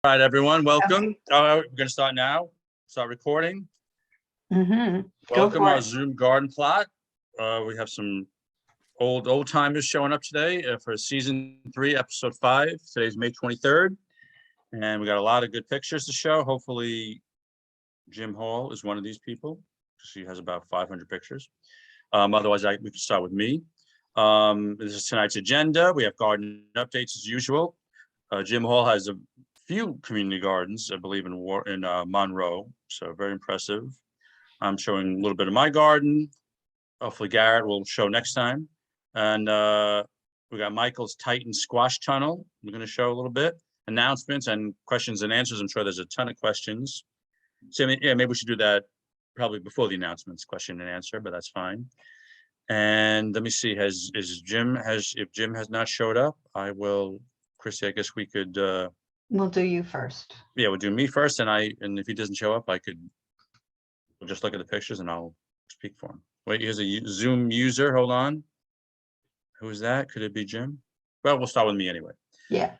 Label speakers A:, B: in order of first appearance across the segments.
A: All right, everyone, welcome. We're going to start now. Start recording. Welcome our Zoom garden plot. We have some old timers showing up today for season 3, episode 5. Today's May 23rd, and we got a lot of good pictures to show. Hopefully, Jim Hall is one of these people. She has about 500 pictures. Otherwise, we can start with me. This is tonight's agenda. We have garden updates as usual. Jim Hall has a few community gardens, I believe, in Monroe, so very impressive. I'm showing a little bit of my garden. Hopefully Garrett will show next time. And we got Michael's Titan Squash Tunnel. We're going to show a little bit. Announcements and questions and answers. I'm sure there's a ton of questions. So yeah, maybe we should do that probably before the announcements, question and answer, but that's fine. And let me see, if Jim has not showed up, I will, Christy, I guess we could
B: We'll do you first.
A: Yeah, we'll do me first, and if he doesn't show up, we'll just look at the pictures and I'll speak for him. Wait, here's a Zoom user. Hold on. Who is that? Could it be Jim? Well, we'll start with me anyway.
B: Yeah.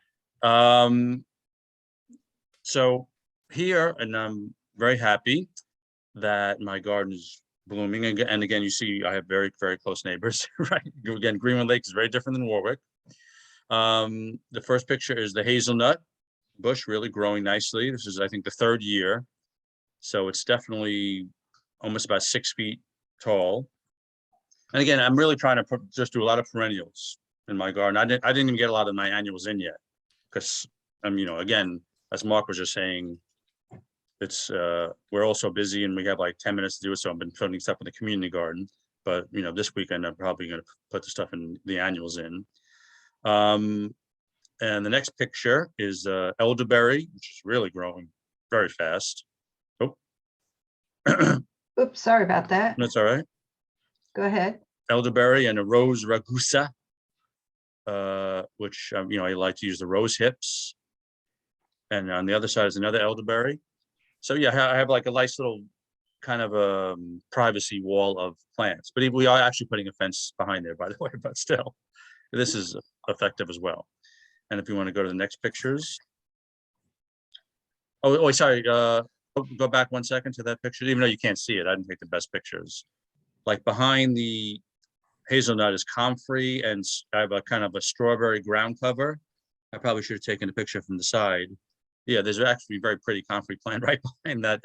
A: So here, and I'm very happy that my garden is blooming. And again, you see, I have very, very close neighbors, right? Again, Greenwood Lake is very different than Warwick. The first picture is the hazelnut bush really growing nicely. This is, I think, the 3rd year. So it's definitely almost about 6 feet tall. And again, I'm really trying to just do a lot of perennials in my garden. I didn't even get a lot of my annuals in yet because again, as Mark was just saying, it's we're all so busy and we have like 10 minutes to do it. So I've been putting stuff in the community garden, but this weekend I'm probably going to put the stuff in the annuals in. And the next picture is elderberry, which is really growing very fast. Oh,
B: Oops, sorry about that.
A: That's all right.
B: Go ahead.
A: Elderberry and a rose ragusa, which I like to use the rose hips. And on the other side is another elderberry. So yeah, I have like a nice little kind of a privacy wall of plants. But we are actually putting a fence behind there, by the way. But still, this is effective as well. And if you want to go to the next pictures. Oh, sorry. Go back 1 second to that picture. Even though you can't see it, I didn't take the best pictures. Like behind the hazelnut is comfrey, and I have a kind of a strawberry ground cover. I probably should have taken a picture from the side. Yeah, there's actually a very pretty comfrey plant right behind that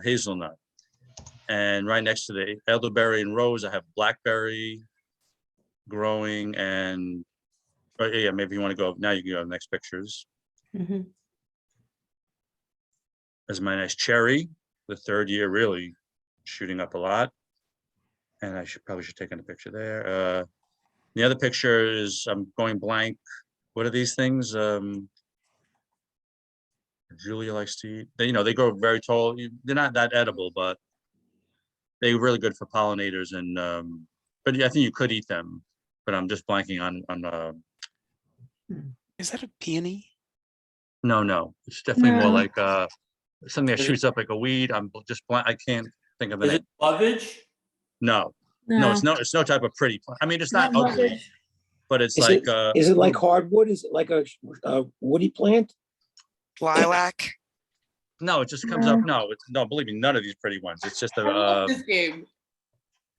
A: hazelnut. And right next to the elderberry and rose, I have blackberry growing. And yeah, maybe you want to go now. You can go to the next pictures. There's my nice cherry, the 3rd year, really shooting up a lot. And I probably should take in a picture there. The other picture is, I'm going blank. What are these things? Julia likes to eat. They grow very tall. They're not that edible, but they're really good for pollinators. And but I think you could eat them. But I'm just blanking on.
C: Is that a peony? No, it's definitely more like something that shoots up like a weed. I'm just blank. I can't think of the name.
D: Is it lovage?
A: No, it's no type of pretty plant. I mean, it's not ugly,
D: Lovage.
A: but it's
E: Is
A: like.
E: Is it like hardwood? Is it like a woody plant?
C: Lilac?
A: No, it just comes up. No, believe me, none of these pretty ones. It's just
D: I love this game.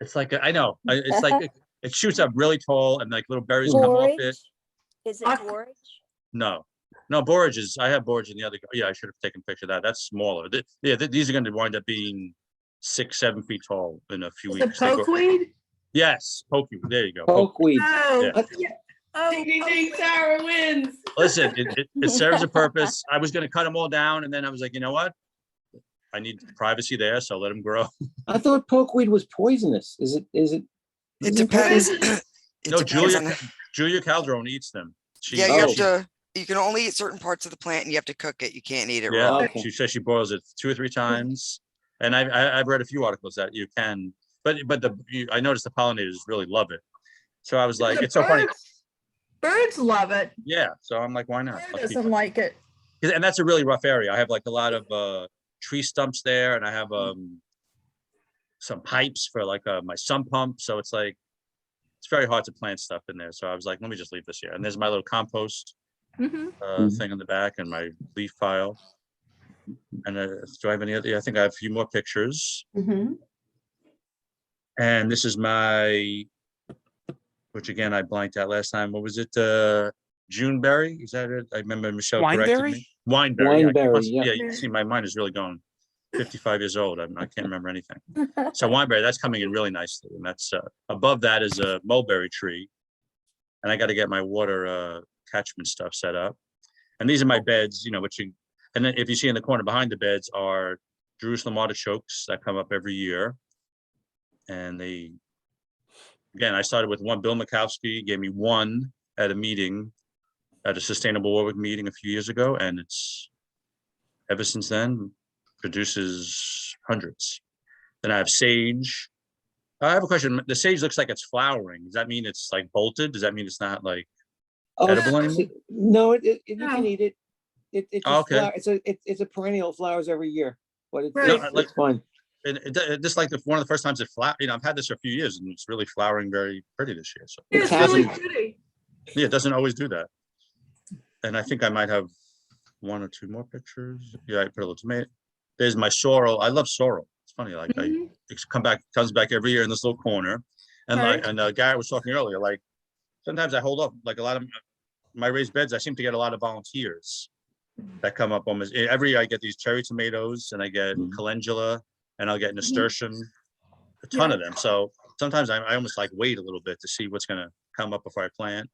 A: It's like I know. It's like it shoots up really tall, and like little berries come off it.
F: Is it borage?
A: No, borage is. I have borage in the other. Yeah, I should have taken a picture of that. That's smaller. These are going to wind up being 6-7 feet tall in a few weeks.
B: Pokeweed?
A: Yes, pokeweed. There you go.
E: Pokeweed.
B: Oh,
A: Yeah.
D: Ding, ding, ding, Sarah wins.
A: Listen, it serves a purpose. I was going to cut them all down, and then I was like, you know what? I need privacy there, so let them grow.
E: I thought pokeweed was poisonous. Is it?
C: It depends.
A: No, Julia Calderon eats them.
C: You have to. You can only eat certain parts of the plant, and you have to cook it. You can't eat it raw.
E: Okay.
A: She says she boils it 2 or 3 times, and I've read a few articles that you can, but I noticed the pollinators really love it. So I was like, it's so funny.
B: Birds love it.
A: Yeah, so I'm like, why not?
B: Who doesn't like it?
A: And that's a really rough area. I have like a lot of tree stumps there, and I have some pipes for like my sump pump. So it's very hard to plant stuff in there. So I was like, let me just leave this here. And there's my little compost
B: Mhm.
C: thing on the back and my leaf file. And do I have any other? I think I have a few more pictures.
B: Mhm.
C: And this is my, which again, I blanked out last time. What was it? Juneberry? Is that it? I remember Michelle corrected me. Wineberry.
E: Wineberry, yeah.
C: Yeah, you see, my mind is really going 55 years old. I can't remember anything. So wineberry, that's coming in really nicely. And that's above that is a mulberry tree. And I got to get my water catchment stuff set up. And these are my beds, which you, and then if you see in the corner behind the beds are Jerusalem artichokes that come up every year. And again, I started with one. Bill Mikowski gave me one at a meeting, at a Sustainable Warwick meeting a few years ago. And it's ever since then produces hundreds. Then I have sage. I have a question. The sage looks like it's flowering. Does that mean it's like bolted? Does that mean it's not like edible anymore?
E: No, you can eat it. It just
C: Okay.
E: it's a perennial, flowers every year, but it's,
B: Right.
E: it's fun.
C: Just like one of the first times it flowered, I've had this for a few years and it's really flowering very pretty this year. So
B: It's really pretty.
C: yeah, it doesn't always do that. And I think I might have one or two more pictures. Yeah, I put a little tomato. There's my sorrel. I love sorrel. It's funny, like
B: Mhm.
C: it comes back every year in this little corner. And
B: Right.
C: Garrett was talking earlier, like sometimes I hold up, like a lot of my raised beds, I seem to get a lot of volunteers that come up almost every year. I get these cherry tomatoes and I get calendula and I'll get nasturtium, a ton of them. So sometimes I almost like wait a little bit to see what's going to come up before I plant.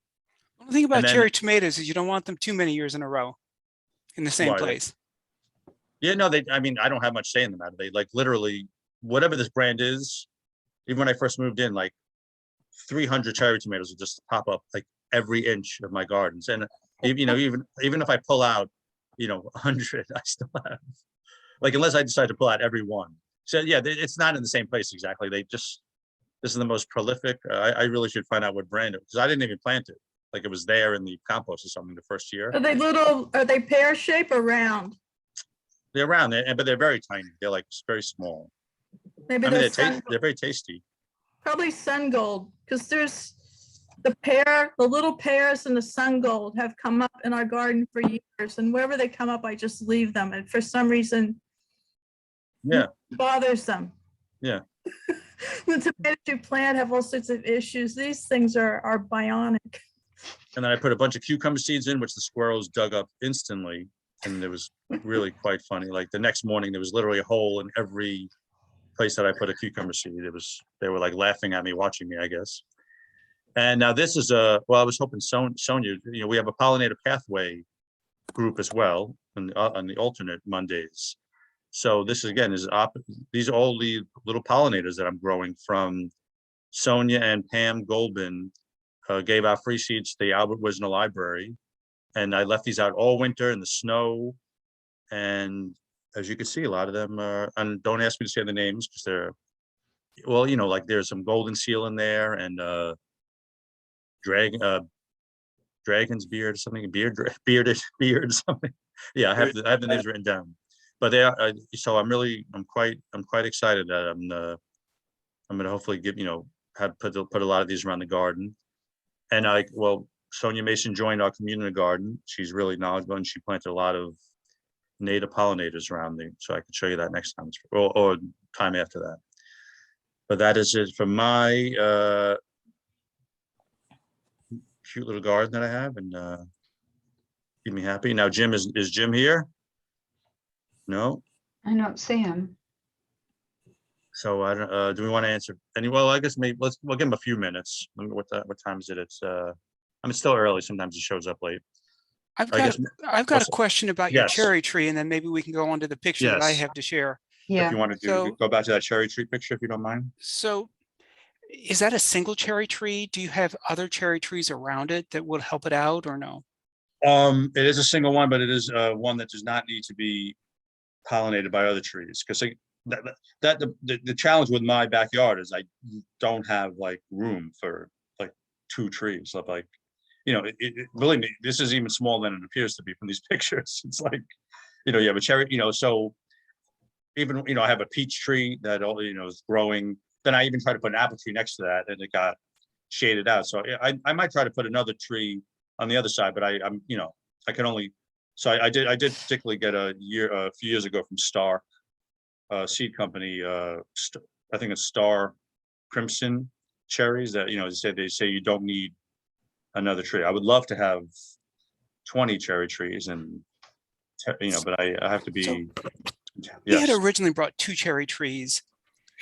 F: The thing about cherry tomatoes is you don't want them too many years in a row in the same place.
C: Yeah, no, I mean, I don't have much say in the matter. They like literally whatever this brand is. Even when I first moved in, like 300 cherry tomatoes would just pop up like every inch of my gardens. And even if I pull out 100, I still have, like, unless I decide to pull out every one. So yeah, it's not in the same place exactly. This is the most prolific. I really should find out what brand it was, because I didn't even plant it. Like it was there in the compost or something the first year.
B: Are they pear shaped or round?
C: They're round, but they're very tiny. They're like very small.
B: Maybe
C: they're very tasty.
B: Probably sun gold, because there's the little pears and the sun gold have come up in our garden for years, and wherever they come up, I just leave them, and for some reason, it bothers them.
C: Yeah.
B: The tomatoes you plant have all sorts of issues. These things are bionic.
C: And then I put a bunch of cucumber seeds in, which the squirrels dug up instantly. And it was really quite funny. Like the next morning, there was literally a hole in every place that I put a cucumber seed. They were like laughing at me, watching me, I guess. And now this is I was hoping Sonia, we have a pollinator pathway group as well on the alternate Mondays. So this again these are all the little pollinators that I'm growing from. Sonia and Pam Goldman gave out free seeds to the Albert Wisner Library. And I left these out all winter in the snow. And as you can see, a lot of them are, and don't ask me to say the names because they're, like there's some golden seal in there and dragon's beard or something, bearded beard or something. Yeah, I have the names written down. But they are, so I'm quite excited that I'm going to hopefully put a lot of these around the garden. And Sonia Mason joined our community garden. She's really knowledgeable and she planted a lot of native pollinators around me. So I could show you that next time or time after that. But that is it for my cute little garden that I have and keep me happy. Now, Jim, is Jim here? No?
G: I don't see him.
C: So I don't, do we want to answer any? Well, I guess maybe we'll give him a few minutes. What time is it? It's it's still early. Sometimes he shows up late.
F: I've got a question about your cherry tree, and then maybe we can go on to the picture that I have to share.
G: Yeah.
C: If you want to go back to that cherry tree picture, if you don't mind.
F: So is that a single cherry tree? Do you have other cherry trees around it that will help it out or no?
C: It is a single one, but it is one that does not need to be pollinated by other trees, because the challenge with my backyard is I don't have like room for like 2 trees. So like, believe me, this is even smaller than it appears to be from these pictures. It's like, you have a cherry, so even, I have a peach tree that is growing. Then I even tried to put an apple tree next to that and it got shaded out. So I might try to put another tree on the other side, but I'm I can only, so I did particularly get a few years ago from Star Seed Company. I think it's Star Crimson cherries that, they say you don't need another tree. I would love to have 20 cherry trees and, but I have to be,
F: We had
C: yes.
F: originally brought 2 cherry trees,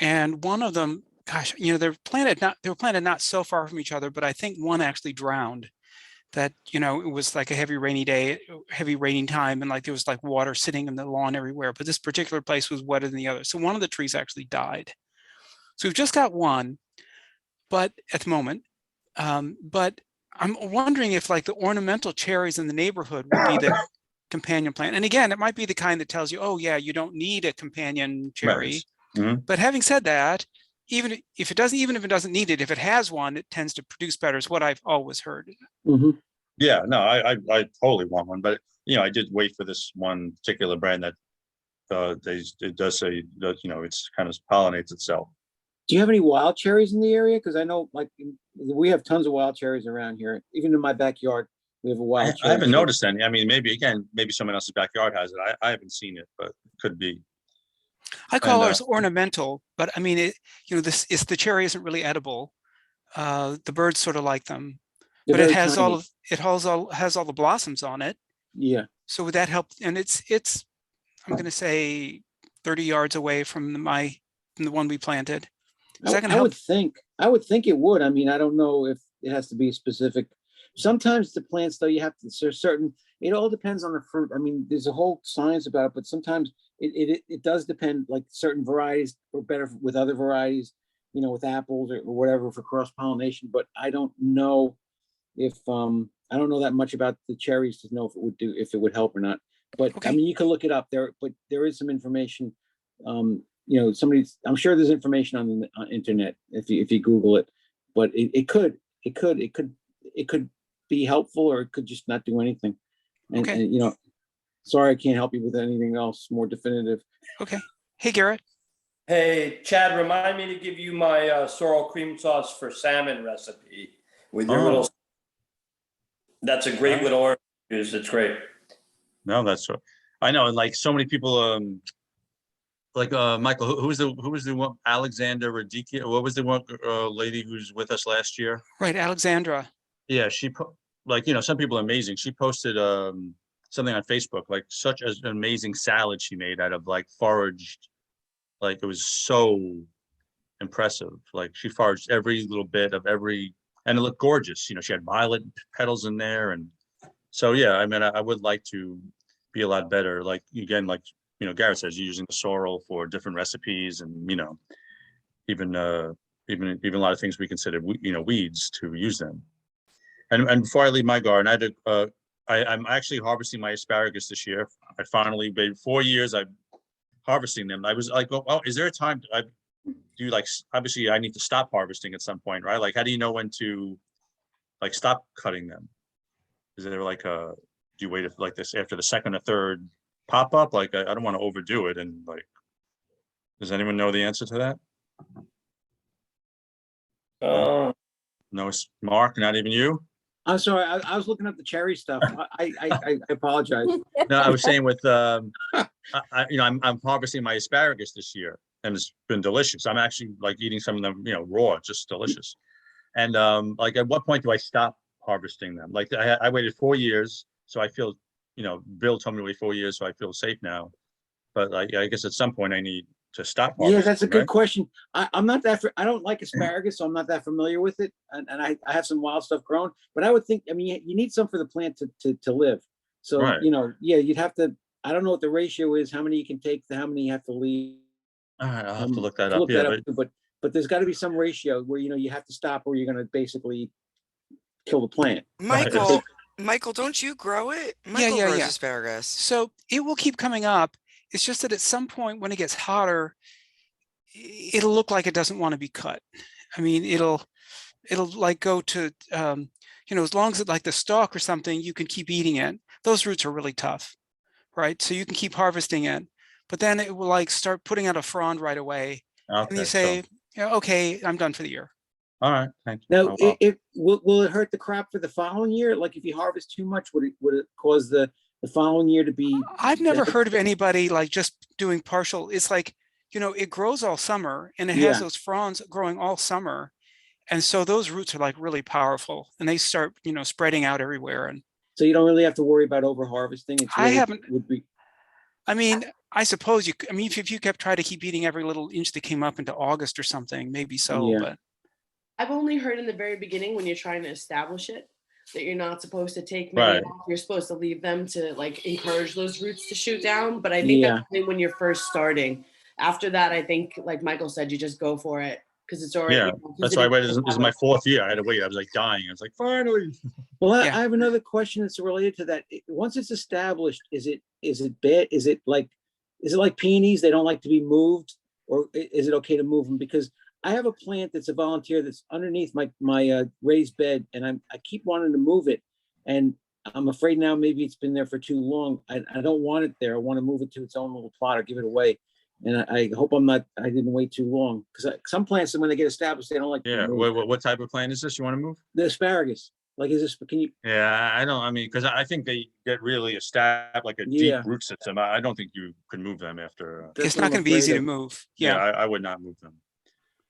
F: and one of them, gosh, they were planted not so far from each other, but I think one actually drowned. That, it was like a heavy rainy day, heavy raining time, and like there was like water sitting in the lawn everywhere, but this particular place was wetter than the other. So one of the trees actually died. So we've just got one, but at the moment, but I'm wondering if like the ornamental cherries in the neighborhood would be the companion plant. And again, it might be the kind that tells you, oh yeah, you don't need a companion cherry.
C: Mhm.
F: But having said that, even if it doesn't need it, if it has one, it tends to produce better, is what I've always heard.
E: Mhm.
C: Yeah, no, I totally want one, but I did wait for this one particular brand that it does say that it's kind of pollinates itself.
E: Do you have any wild cherries in the area? Because I know, like, we have tons of wild cherries around here. Even in my backyard, we have a wild
C: I haven't
E: cherry.
C: noticed any. I mean, maybe someone else's backyard has it. I haven't seen it, but it could be.
F: I call
C: And,
F: ours ornamental, but I mean, the cherry isn't really edible. The birds sort of like them,
E: They're
F: but it
E: very
F: has
E: tiny.
F: has all the blossoms on it.
E: Yeah.
F: So would that help? And it's I'm going to say 30 yards away from the one we planted. Is that going to help?
E: I would think it would. I mean, I don't know if it has to be specific. Sometimes the plants, though, you have to, there's certain, it all depends on the fruit. I mean, there's a whole science about it, but sometimes it does depend, like certain varieties are better with other varieties, with apples or whatever for cross-pollination. But I don't know if, I don't know that much about the cherries to know if it would help or not. But
F: Okay.
E: I mean, you can look it up there, but there is some information. I'm sure there's information on the internet if you Google it, but it could be helpful, or it could just not do anything. And,
F: Okay.
E: and sorry, I can't help you with anything else more definitive.
F: Okay. Hey, Garrett.
G: Hey, Chad, remind me to give you my sorrel cream sauce for salmon recipe with your little. That's a great little orange juice. It's great.
C: No, that's what I know. And like so many people, Michael, who was the one, Alexander Radikia? What was the one lady who's with us last year?
F: Right, Alexandra.
C: Yeah, some people are amazing. She posted something on Facebook, like such an amazing salad she made out of like foraged, like it was so impressive. Like she foraged every little bit of every, and it looked gorgeous. She had violet petals in there, and so yeah. I mean, I would like to be a lot better. Like again, like Garrett says, using the sorrel for different recipes, and even a lot of things we consider weeds to use them. And before I leave my garden, I'm actually harvesting my asparagus this year. I finally made 4 years. I'm harvesting them. I was like, oh, is there a time I do like? Obviously, I need to stop harvesting at some point, right? Like, how do you know when to like stop cutting them? Is there like do you wait like this after the second or third pop up? Like, I don't want to overdo it. And like, does anyone know the answer to that? No, Mark, not even you.
E: I'm sorry, I was looking up the cherry stuff. I apologize.
C: No, I was saying with I'm harvesting my asparagus this year, and it's been delicious. I'm actually like eating some of them, raw, just delicious. And like, at what point do I stop harvesting them? Like, I waited 4 years, so I feel, Bill told me to wait 4 years, so I feel safe now. But I guess at some point I need to stop harvesting.
E: Yeah, that's a good question. I'm not that, I don't like asparagus, so I'm not that familiar with it. And I have some wild stuff grown, but I would think, I mean, you need some for the plant to live. So,
C: Right.
E: Yeah, you'd have to, I don't know what the ratio is, how many you can take, how many you have to leave.
C: All right, I'll have to look that up. Yeah,
E: but there's got to be some ratio where, you have to stop, or you're going to basically kill the plant.
H: Michael, don't you grow it? Michael grows asparagus.
F: So it will keep coming up. It's just that at some point when it gets hotter, it'll look like it doesn't want to be cut. I mean, it'll like go to, as long as it's like the stalk or something, you can keep eating it. Those roots are really tough, right? So you can keep harvesting it, but then it will like start putting out a frond right away.
C: Okay,
F: and you say, okay, I'm done for the year.
C: All right, thank you.
E: Now,
C: Oh, well.
E: will it hurt the crop for the following year? Like if you harvest too much, would it cause the following year to be?
F: I've never heard of anybody like just doing partial. It's like, it grows all summer and it has those fronds growing all summer. And so those roots are like really powerful and they start, spreading out everywhere. And
E: So you don't really have to worry about over harvesting. It's
F: I
E: really
F: haven't,
E: would be.
F: I mean, I suppose if you kept trying to keep eating every little inch that came up into August or something, maybe so, but.
D: I've only heard in the very beginning when you're trying to establish it that you're not supposed to take many off. You're supposed to leave them to like encourage those roots to shoot down. But I think that's only when you're first starting. After that, I think, like Michael said, you just go for it because it's already.
C: Yeah, that's why I waited. This is my 4th year. I had to wait. I was like dying. I was like, finally.
E: Well, I have another question that's related to that. Once it's established, is it bad? Is it like peonies? They don't like to be moved, or is it okay to move them? Because I have a plant that's a volunteer that's underneath my raised bed, and I keep wanting to move it, and I'm afraid now maybe it's been there for too long. I don't want it there. I want to move it to its own little plot or give it away. And I hope I didn't wait too long, because some plants, when they get established, they don't like.
C: Yeah. What type of plant is this? You want to move?
E: The asparagus. Like, is this? Can you?
C: Yeah, I don't. I mean, because I think they get really established, like a deep root system. I don't think you can move them after.
F: It's not going to be easy to move.
C: Yeah, I would not move them.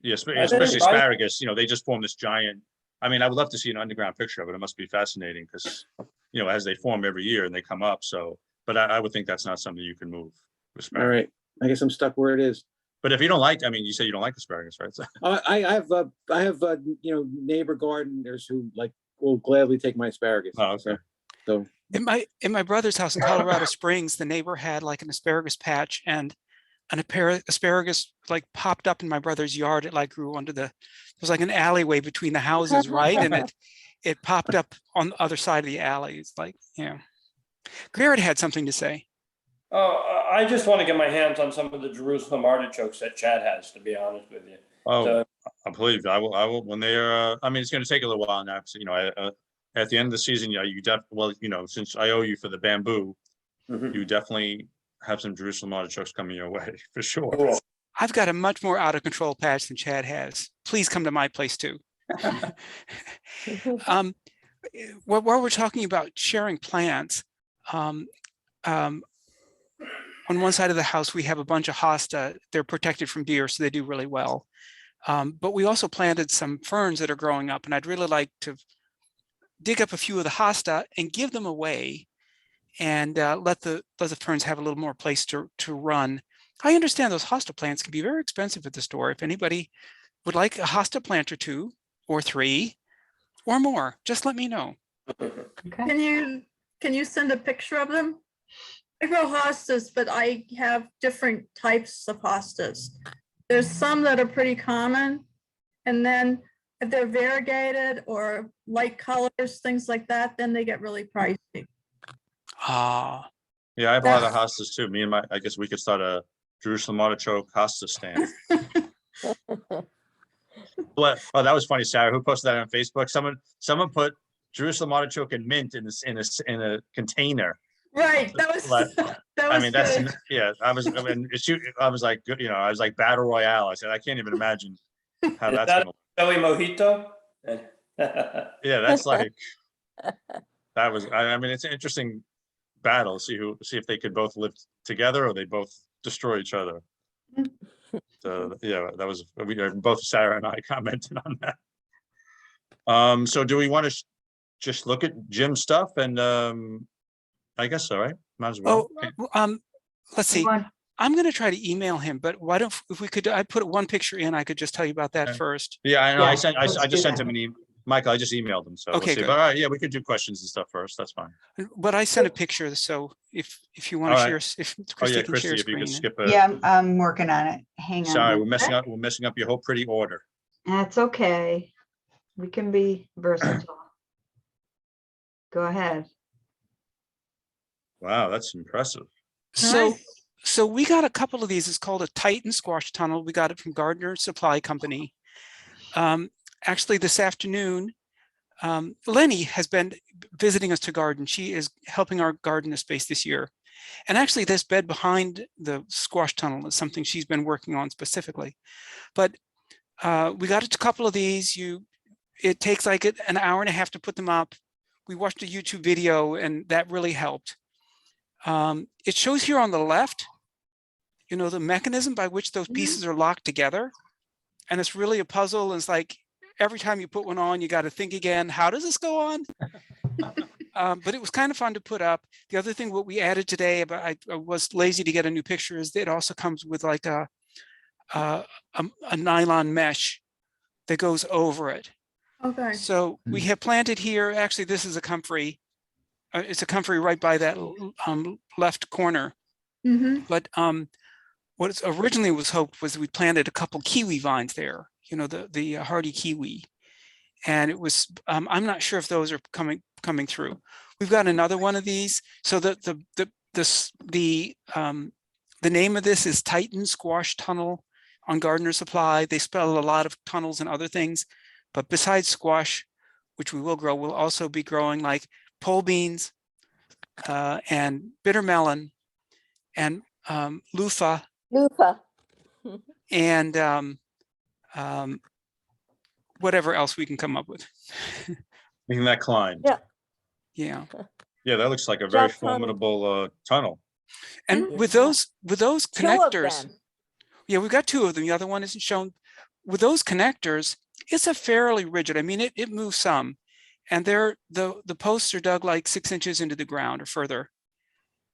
C: Yeah, especially asparagus. They just form this giant. I mean, I would love to see an underground picture of it. It must be fascinating because, as they form every year and they come up. So, but I would think that's not something you can move.
E: All right. I guess I'm stuck where it is.
C: But if you don't like, you say you don't like asparagus, right? So,
E: I have neighbor gardeners who will gladly take my asparagus.
C: Oh, okay.
E: So
F: in my brother's house in Colorado Springs, the neighbor had like an asparagus patch, and an asparagus like popped up in my brother's yard. It like grew under it was like an alleyway between the houses, right? And it popped up on the other side of the alley. It's like, Garrett had something to say.
G: I just want to get my hands on some of the Jerusalem artichokes that Chad has, to be honest with you.
C: Oh, I believe I will when they're. It's going to take a little while now. Because, at the end of the season, since I owe you for the bamboo, you definitely have some Jerusalem artichokes coming your way for sure.
G: Cool.
F: I've got a much more out of control patch than Chad has. Please come to my place too. While we're talking about sharing plants, on one side of the house, we have a bunch of hosta. They're protected from deer, so they do really well. But we also planted some ferns that are growing up, and I'd really like to dig up a few of the hosta and give them away and let the ferns have a little more place to run. I understand those hosta plants can be very expensive at the store. If anybody would like a hosta plant or 2 or 3 or more, just let me know.
B: Okay. Can you send a picture of them? I grow hostas, but I have different types of hostas. There's some that are pretty common, and then if they're variegated or light colors, things like that, then they get really pricey.
F: Ah.
C: Yeah, I have a lot of hostas too. Me and I guess we could start a Jerusalem artichoke hosta stand. What? Oh, that was funny, Sarah. Who posted that on Facebook? Someone put Jerusalem artichoke and mint in a container.
B: Right. That was.
C: That's yeah. I was like, I was like battle royale. I said, I can't even imagine how that's
G: that
C: gonna.
G: Joey Mojito.
C: Yeah, that's like. That was. It's an interesting battle. See if they could both live together or they both destroy each other. So yeah, that was. Both Sarah and I commented on that. So do we want to just look at Jim's stuff and I guess so, right? Might as well.
F: Let's see. I'm going to try to email him, but why don't I put one picture in? I could just tell you about that first.
C: Yeah, I know. I just sent him an email. Michael, I just emailed him. So
F: okay,
C: we'll see.
F: good.
C: But all right, yeah, we could do questions and stuff first. That's fine.
F: But I sent a picture, so if you want to share, if Christy can share
C: if you
F: screen.
C: could skip
I: Yeah, I'm working on it. Hang on.
C: Sorry, we're messing up your whole pretty order.
I: That's okay. We can be versatile. Go ahead.
C: Wow, that's impressive.
F: So we got a couple of these. It's called a Titan squash tunnel. We got it from Gardner Supply Company. Actually, this afternoon, Lenny has been visiting us to garden. She is helping our garden space this year. And actually, this bed behind the squash tunnel is something she's been working on specifically. But We got a couple of these. It takes like an hour and a half to put them up. We watched a YouTube video and that really helped. It shows here on the left, the mechanism by which those pieces are locked together. And it's really a puzzle. And it's like every time you put one on, you got to think again, how does this go on? But it was kind of fun to put up. The other thing, what we added today, but I was lazy to get a new picture, is that it also comes with like a nylon mesh that goes over it.
B: Okay.
F: So we have planted here, actually, this is a comfrey. It's a comfrey right by that left corner. But what originally was hoped was we planted a couple kiwi vines there, the hardy kiwi. And it was, I'm not sure if those are coming through. We've got another one of these. So the name of this is Titan Squash Tunnel on Gardener Supply. They spell a lot of tunnels and other things, but besides squash, which we will grow, we'll also be growing like pole beans and bitter melon and loofah. And whatever else we can come up with.
C: Making that climb.
J: Yeah.
F: Yeah.
C: Yeah, that looks like a very formidable tunnel.
F: And with those connectors,
J: Two of them.
F: yeah, we've got two of them. The other one isn't shown. With those connectors, it's a fairly rigid. I mean, it moves some, and the posts are dug like 6 inches into the ground or further.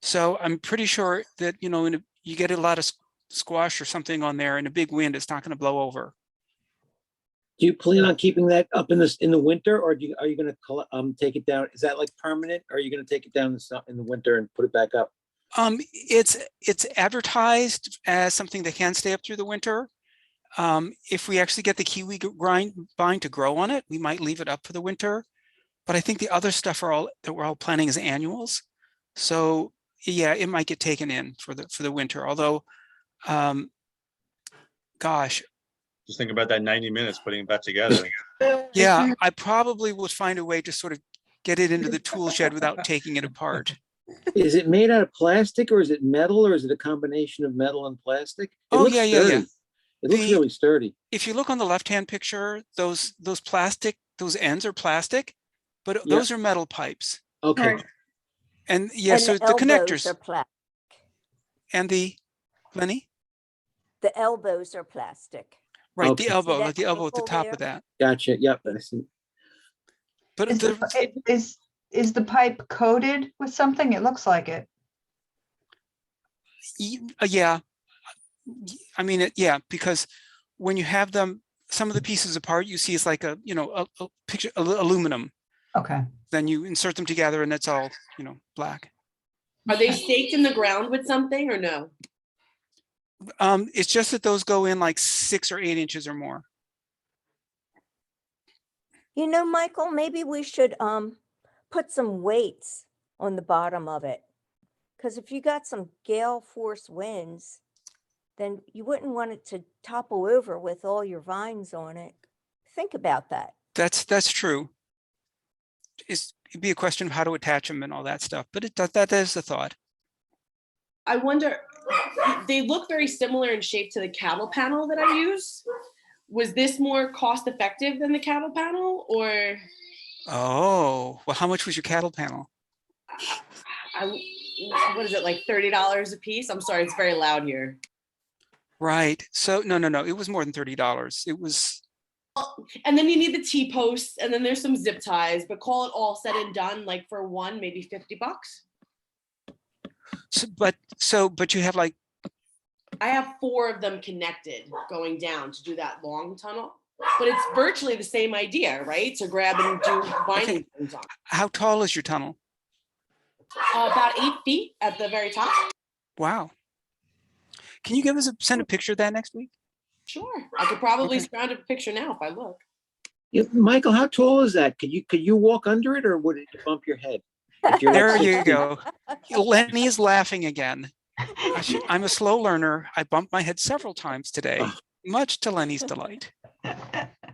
F: So I'm pretty sure that you get a lot of squash or something on there, and a big wind, it's not going to blow over.
E: Do you plan on keeping that up in the winter, or are you going to take it down? Is that like permanent? Or are you going to take it down in the winter and put it back up?
F: It's advertised as something that can stay up through the winter. If we actually get the kiwi vine to grow on it, we might leave it up for the winter. But I think the other stuff that we're all planning as annuals. So yeah, it might get taken in for the winter. Although, gosh.
C: Just think about that 90 minutes putting it back together.
F: Yeah, I probably would find a way to sort of get it into the tool shed without taking it apart.
E: Is it made out of plastic, or is it metal, or is it a combination of metal and plastic?
F: Yeah.
E: It looks really sturdy.
F: If you look on the left-hand picture, those ends are plastic, but those are metal pipes.
E: Okay.
B: Right.
F: And yeah, so the connectors
J: are plastic.
F: and Lenny?
J: The elbows are plastic.
F: Right,
E: Okay.
F: the elbow,
J: See
F: like the
J: that
F: elbow at the
J: maple
F: top
J: there?
F: of that.
E: Gotcha. Yep. I see.
F: But
I: Is the pipe coated with something? It looks like it.
F: yeah, I mean, yeah, because when you have them, some of the pieces apart, you see it's like a picture, aluminum.
I: Okay.
F: Then you insert them together and it's all, black.
D: Are they staked in the ground with something or no?
F: It's just that those go in like 6 or 8 inches or more.
J: Michael, maybe we should put some weights on the bottom of it. Because if you got some gale force winds, then you wouldn't want it to topple over with all your vines on it. Think about that.
F: That's true. It'd be a question of how to attach them and all that stuff, but that is the thought.
D: I wonder, they look very similar in shape to the cattle panel that I use. Was this more cost effective than the cattle panel, or?
F: Oh, well, how much was your cattle panel?
D: What is it, like $30 a piece? I'm sorry, it's very loud here.
F: Right. So no, it was more than $30. It was.
D: And then you need the T-posts, and then there's some zip ties, but call it all said and done, like for one, maybe $50.
F: But you have like.
D: I have 4 of them connected going down to do that long tunnel, but it's virtually the same idea, right? To grab and do binding things on.
F: How tall is your tunnel?
D: About 8 feet at the very top.
F: Wow. Can you send a picture of that next week?
D: Sure, I could probably surround a picture now if I look.
E: Michael, how tall is that? Could you walk under it, or would it bump your head?
F: There you go. Lenny is laughing again. I'm a slow learner. I bumped my head several times today, much to Lenny's delight.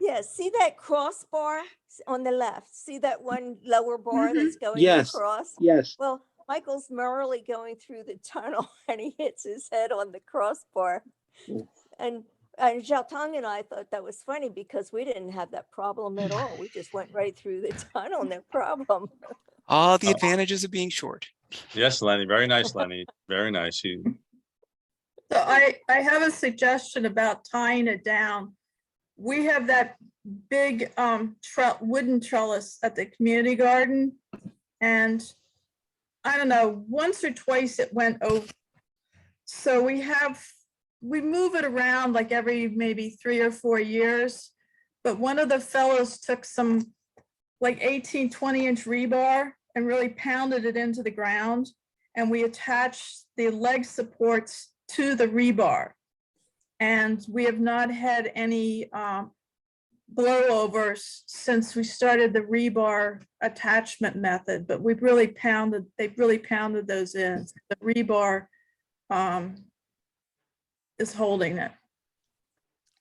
J: Yeah, see that crossbar on the left? See that one lower bar that's going across?
E: Yes.
J: Well, Michael's merrily going through the tunnel and he hits his head on the crossbar. And And Xiaotong and I thought that was funny because we didn't have that problem at all. We just went right through the tunnel, no problem.
F: All the advantages of being short.
C: Yes, Lenny. Very nice, Lenny. Very nice.
B: So I have a suggestion about tying it down. We have that big wooden trellis at the community garden. And I don't know, once or twice it went over. So we move it around like every maybe 3 or 4 years. But one of the fellows took some like 18, 20-inch rebar and really pounded it into the ground. And we attached the leg supports to the rebar. And we have not had any blowovers since we started the rebar attachment method, but they've really pounded those in. The rebar is holding it.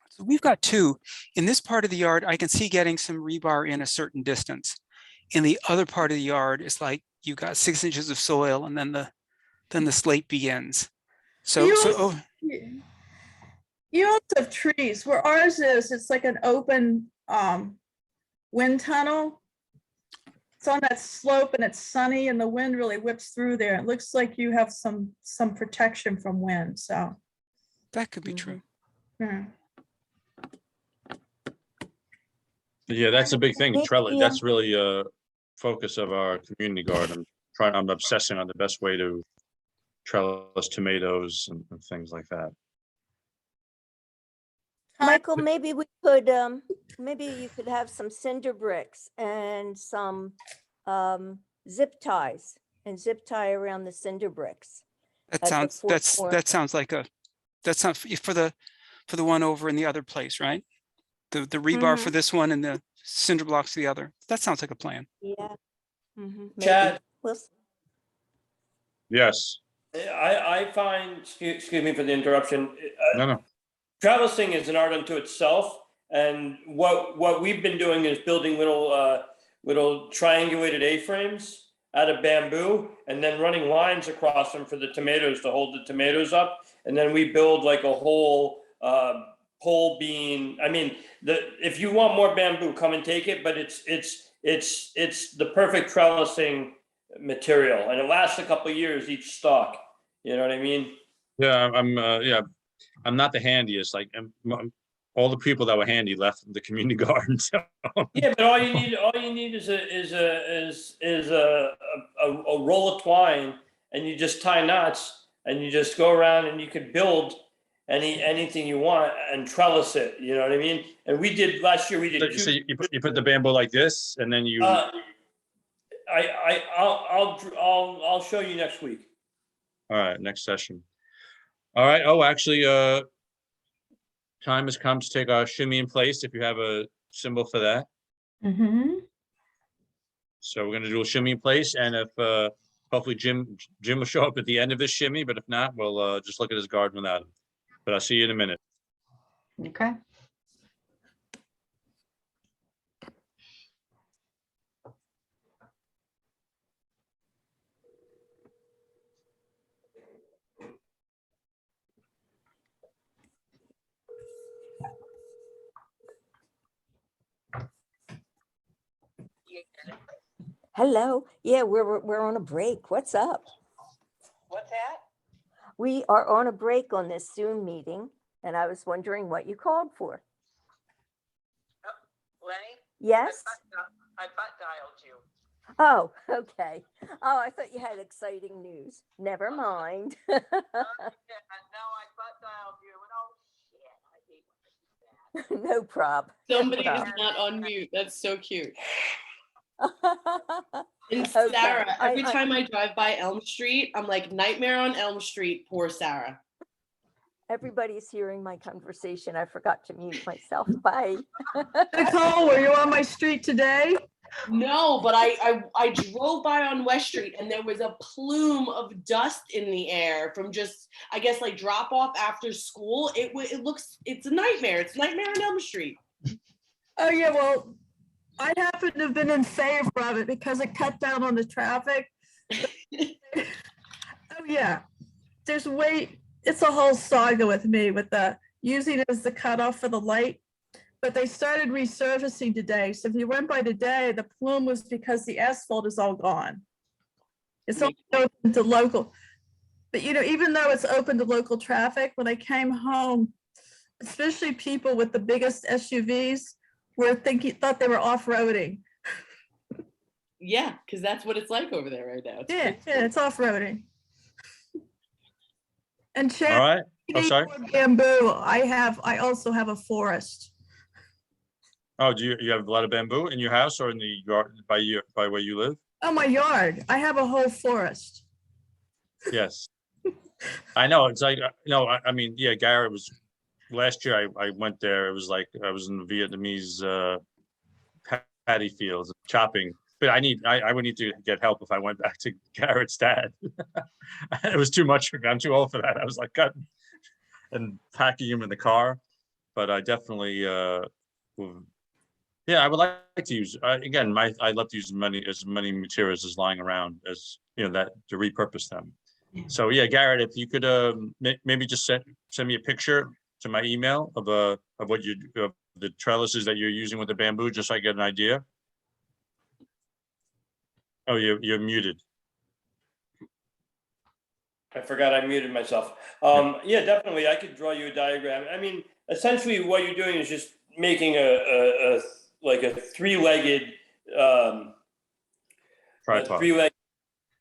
F: So we've got two. In this part of the yard, I can see getting some rebar in a certain distance. In the other part of the yard, it's like you've got 6 inches of soil and then the slate begins. So,
B: you also have trees. Where ours is, it's like an open wind tunnel. It's on that slope and it's sunny and the wind really whips through there. It looks like you have some protection from wind, so.
F: That could be true.
B: Yeah.
C: Yeah, that's a big thing. Trellis. That's really a focus of our community garden. I'm obsessing on the best way to trellis tomatoes and things like that.
J: Michael, maybe we could, maybe you could have some cinder bricks and some zip ties and zip tie around the cinder bricks.
F: That sounds for the one over in the other place, right? The rebar for this one and the cinder blocks for the other. That sounds like a plan.
J: Yeah.
G: Chad.
C: Yes.
G: I find, excuse me for the interruption.
C: No.
G: Trellising is an art unto itself, and what we've been doing is building little triangulated A-frames out of bamboo, and then running lines across them for the tomatoes to hold the tomatoes up, and then we build like a whole pole beam. I mean, if you want more bamboo, come and take it, but it's the perfect trellising material, and it lasts a couple of years each stalk. You know what I mean? Yeah,
C: I'm not the handiest. Like all the people that were handy left the community garden. So.
G: Yeah, but all you need is a roll of twine, and you just tie knots, and you just go around, and you could build anything you want and trellis it. You know what I mean? And we did last year. We did.
C: So you put the bamboo like this, and then you.
G: I'll show you next week.
C: All right, next session. All right. Oh, actually, time has come to take our shimmy in place. If you have a symbol for that. So we're going to do a shimmy in place, and if hopefully Jim will show up at the end of this shimmy, but if not, we'll just look at his garden without him. But I'll see you in a minute.
I: Okay.
J: Hello. Yeah, we're on a break. What's up?
K: What's that?
J: We are on a break on this Zoom meeting, and I was wondering what you called for.
K: Lenny?
J: Yes?
K: I butt dialed you.
J: Oh, okay. Oh, I thought you had exciting news. Never mind.
K: No, I butt dialed you. And oh, shit, I hate when I do that.
J: No prob.
D: Somebody is not on mute. That's so cute. And
J: Okay.
D: Sarah, every time I drive by Elm Street, I'm like, nightmare on Elm Street, poor Sarah.
J: Everybody's hearing my conversation. I forgot to mute myself. Bye.
B: Nicole, were you on my street today?
D: No, but I drove by on West Street and there was a plume of dust in the air from just, I guess, like drop off after school. It's a nightmare. It's a nightmare on Elm Street.
B: Oh yeah, well, I happen to have been in favor of it because it cut down on the traffic. Oh yeah, it's a whole saga with me with the using it as the cutoff for the light. But they started resurfacing today. So if you went by today, the plume was because the asphalt is all gone. It's only open to local. But even though it's open to local traffic, when I came home, especially people with the biggest SUVs thought they were off-roading.
D: Yeah, because that's what it's like over there right now.
B: Yeah, it's off-roading. And
C: All
B: Chad,
C: right.
B: you
C: Oh,
B: need
C: sorry.
B: more bamboo. I also have a forest.
C: Oh, do you have a lot of bamboo in your house or in the yard by where you live?
B: Oh, my yard. I have a whole forest.
C: Yes. I know. It's like, no, I mean, yeah, Garrett was, last year I went there. It was like I was in the Vietnamese paddy fields chopping. But I would need to get help if I went back to Garrett's dad. It was too much for me. I'm too old for that. I was like cutting and packing him in the car. But I definitely, yeah, I would like to use, again, I love to use as many materials as lying around as, that to repurpose them. So yeah, Garrett, if you could maybe just send me a picture to my email of what the trellises that you're using with the bamboo, just so I get an idea. Oh, you're muted.
G: I forgot I muted myself. Yeah, definitely. I could draw you a diagram. I mean, essentially what you're doing is just making a three-legged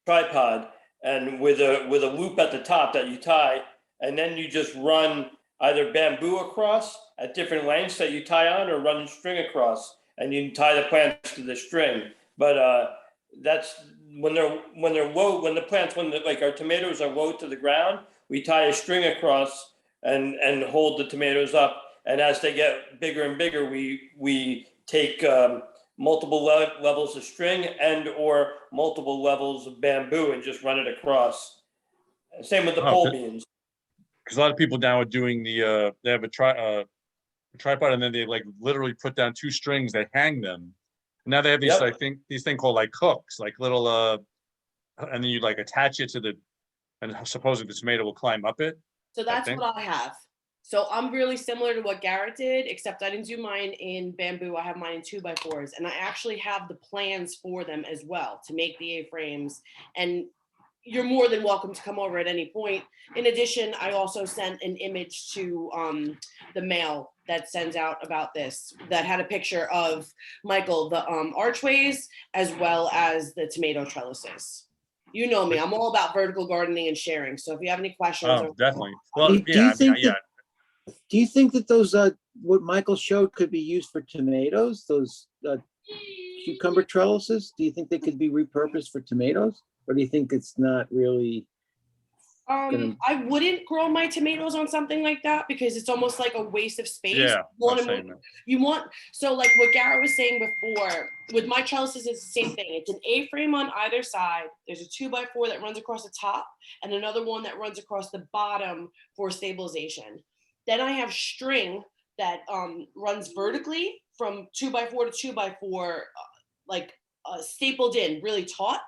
G: tripod, and with a loop at the top that you tie, and then you just run either bamboo across at different lengths that you tie on, or run string across, and you tie the plants to the string. But that's when our tomatoes are low to the ground, we tie a string across and hold the tomatoes up. And as they get bigger and bigger, we take multiple levels of string and or multiple levels of bamboo and just run it across. Same with the pole beans.
C: Because a lot of people now are doing they have a tripod, and then they like literally put down two strings, they hang them. Now they have these, I think, these things called like hooks, like little, and then you like attach it to and supposedly the tomato will climb up it.
D: So that's what I have. So I'm really similar to what Garrett did, except I didn't do mine in bamboo. I have mine in 2x4s, and I actually have the plans for them as well to make the A-frames. And you're more than welcome to come over at any point. In addition, I also sent an image to the mail that sends out about this, that had a picture of Michael, the archways, as well as the tomato trellises. You know me, I'm all about vertical gardening and sharing. So if you have any questions.
C: Definitely. Well, yeah,
E: do you think that those, what Michael showed could be used for tomatoes, those cucumber trellises? Do you think they could be repurposed for tomatoes? Or do you think it's not really?
D: I wouldn't grow my tomatoes on something like that because it's almost like a waste of space.
C: Yeah,
D: So like what Garrett was saying before, with my trellises, it's the same thing. It's an A-frame on either side. There's a 2x4 that runs across the top and another one that runs across the bottom for stabilization. Then I have string that runs vertically from 2x4 to 2x4, stapled in really taut.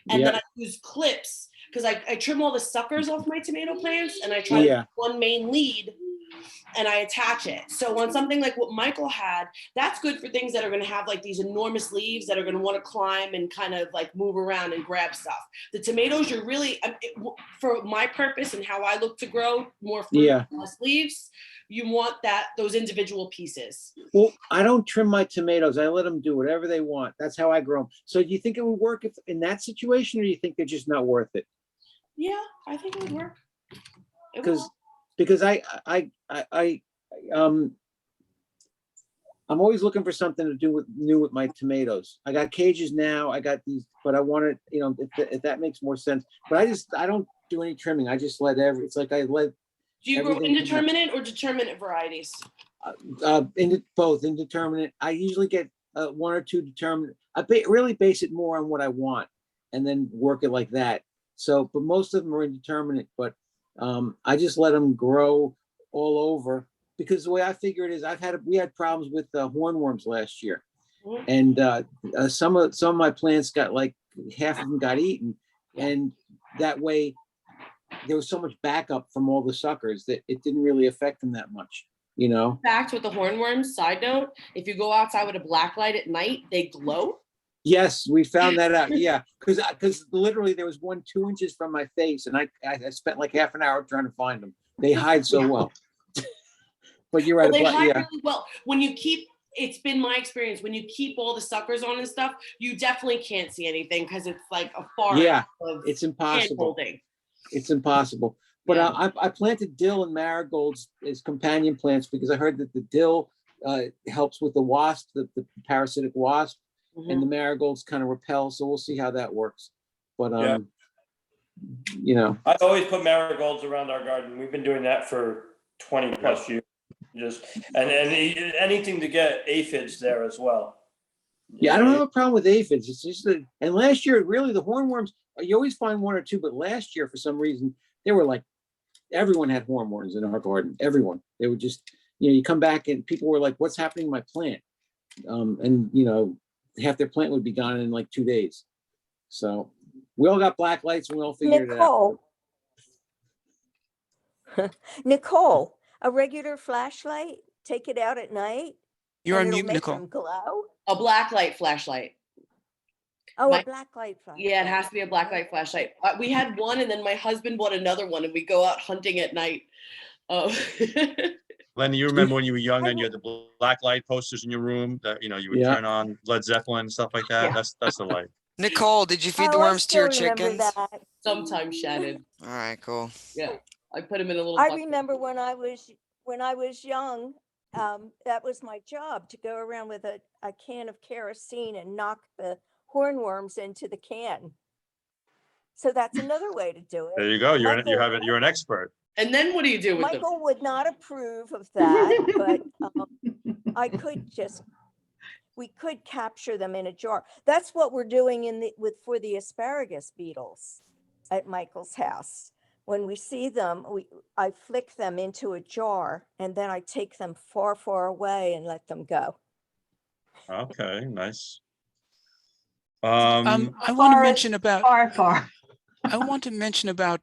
D: And then I use clips because I trim all the suckers off my tomato plants and I try to put one main lead and I attach it. So on something like what Michael had, that's good for things that are going to have like these enormous leaves that are going to want to climb and kind of like move around and grab stuff. The tomatoes, you're really, for my purpose and how I look to grow more fruit, less leaves, you want those individual pieces.
E: Well, I don't trim my tomatoes. I let them do whatever they want. That's how I grow them. So do you think it would work if in that situation, or do you think they're just not worth it?
D: Yeah, I think it would work.
E: Because I'm always looking for something to do new with my tomatoes. I got cages now. I got these, but I wanted, if that makes more sense. But I don't do any trimming. I just let it's like I let.
D: Do you grow indeterminate or determinate varieties?
E: Both indeterminate. I usually get one or two determinate. I really base it more on what I want, and then work it like that. So, but most of them are indeterminate. But I just let them grow all over because the way I figure it is, we had problems with hornworms last year, and some of my plants got like half of them got eaten, and that way there was so much backup from all the suckers that it didn't really affect them that much. you know?
D: Fact with the hornworms, side note, if you go outside with a black light at night, they glow.
E: Yes, we found that out. Yeah, because literally there was one 2 inches from my face, and I spent like half an hour trying to find them. They hide so well. But you're right.
D: Well, they hide
E: Yeah.
D: really well. When you keep, it's been my experience, when you keep all the suckers on and stuff, you definitely can't see anything because it's like a forest.
E: Yeah,
D: of
E: it's impossible.
D: hand-holding.
E: It's impossible. But
D: Yeah.
E: I planted dill and marigolds as companion plants because I heard that the dill helps with the wasp, the parasitic wasp, and the marigolds kind of repel. So we'll see how that works. But
G: Yeah.
E: you know,
G: I always put marigolds around our garden. We've been doing that for 20 plus years. Just and anything to get aphids there as well.
E: yeah, I don't have a problem with aphids. It's just that, and last year, really, the hornworms, you always find one or two, but last year, for some reason, they were like, everyone had hornworms in our garden. Everyone. They would just, you come back and people were like, what's happening to my plant? And, half their plant would be gone in like 2 days. So we all got black lights and we all figured it out.
J: Nicole, a regular flashlight, take it out at night.
F: You're on
J: it'll
F: mute,
J: make
F: Nicole.
J: them glow.
D: A black light flashlight.
J: Oh, a black light flashlight.
D: Yeah, it has to be a black light flashlight. We had one, and then my husband bought another one, and we go out hunting at night. Oh.
C: Lenny, you remember when you were young and you had the black light posters in your room that, you would turn on Led Zeppelin and stuff like that?
J: Yeah.
C: That's the light.
H: Nicole, did you feed the
J: Oh, I
H: worms to your
J: still remember
H: chickens?
J: that.
D: Sometimes, Shannon.
H: All right, cool.
D: Yeah, I put him in a little.
J: I
D: bucket.
J: remember when I was young, that was my job, to go around with a can of kerosene and knock the hornworms into the can. So that's another way to do it.
C: There you go. You're an expert.
D: And then what do you do with them?
J: Michael would not approve of that, but we could capture them in a jar. That's what we're doing for the asparagus beetles at Michael's house. When we see them, I flick them into a jar and then I take them far, far away and let them go.
C: Okay, nice.
F: I want to mention about
I: Far.
F: I want to mention about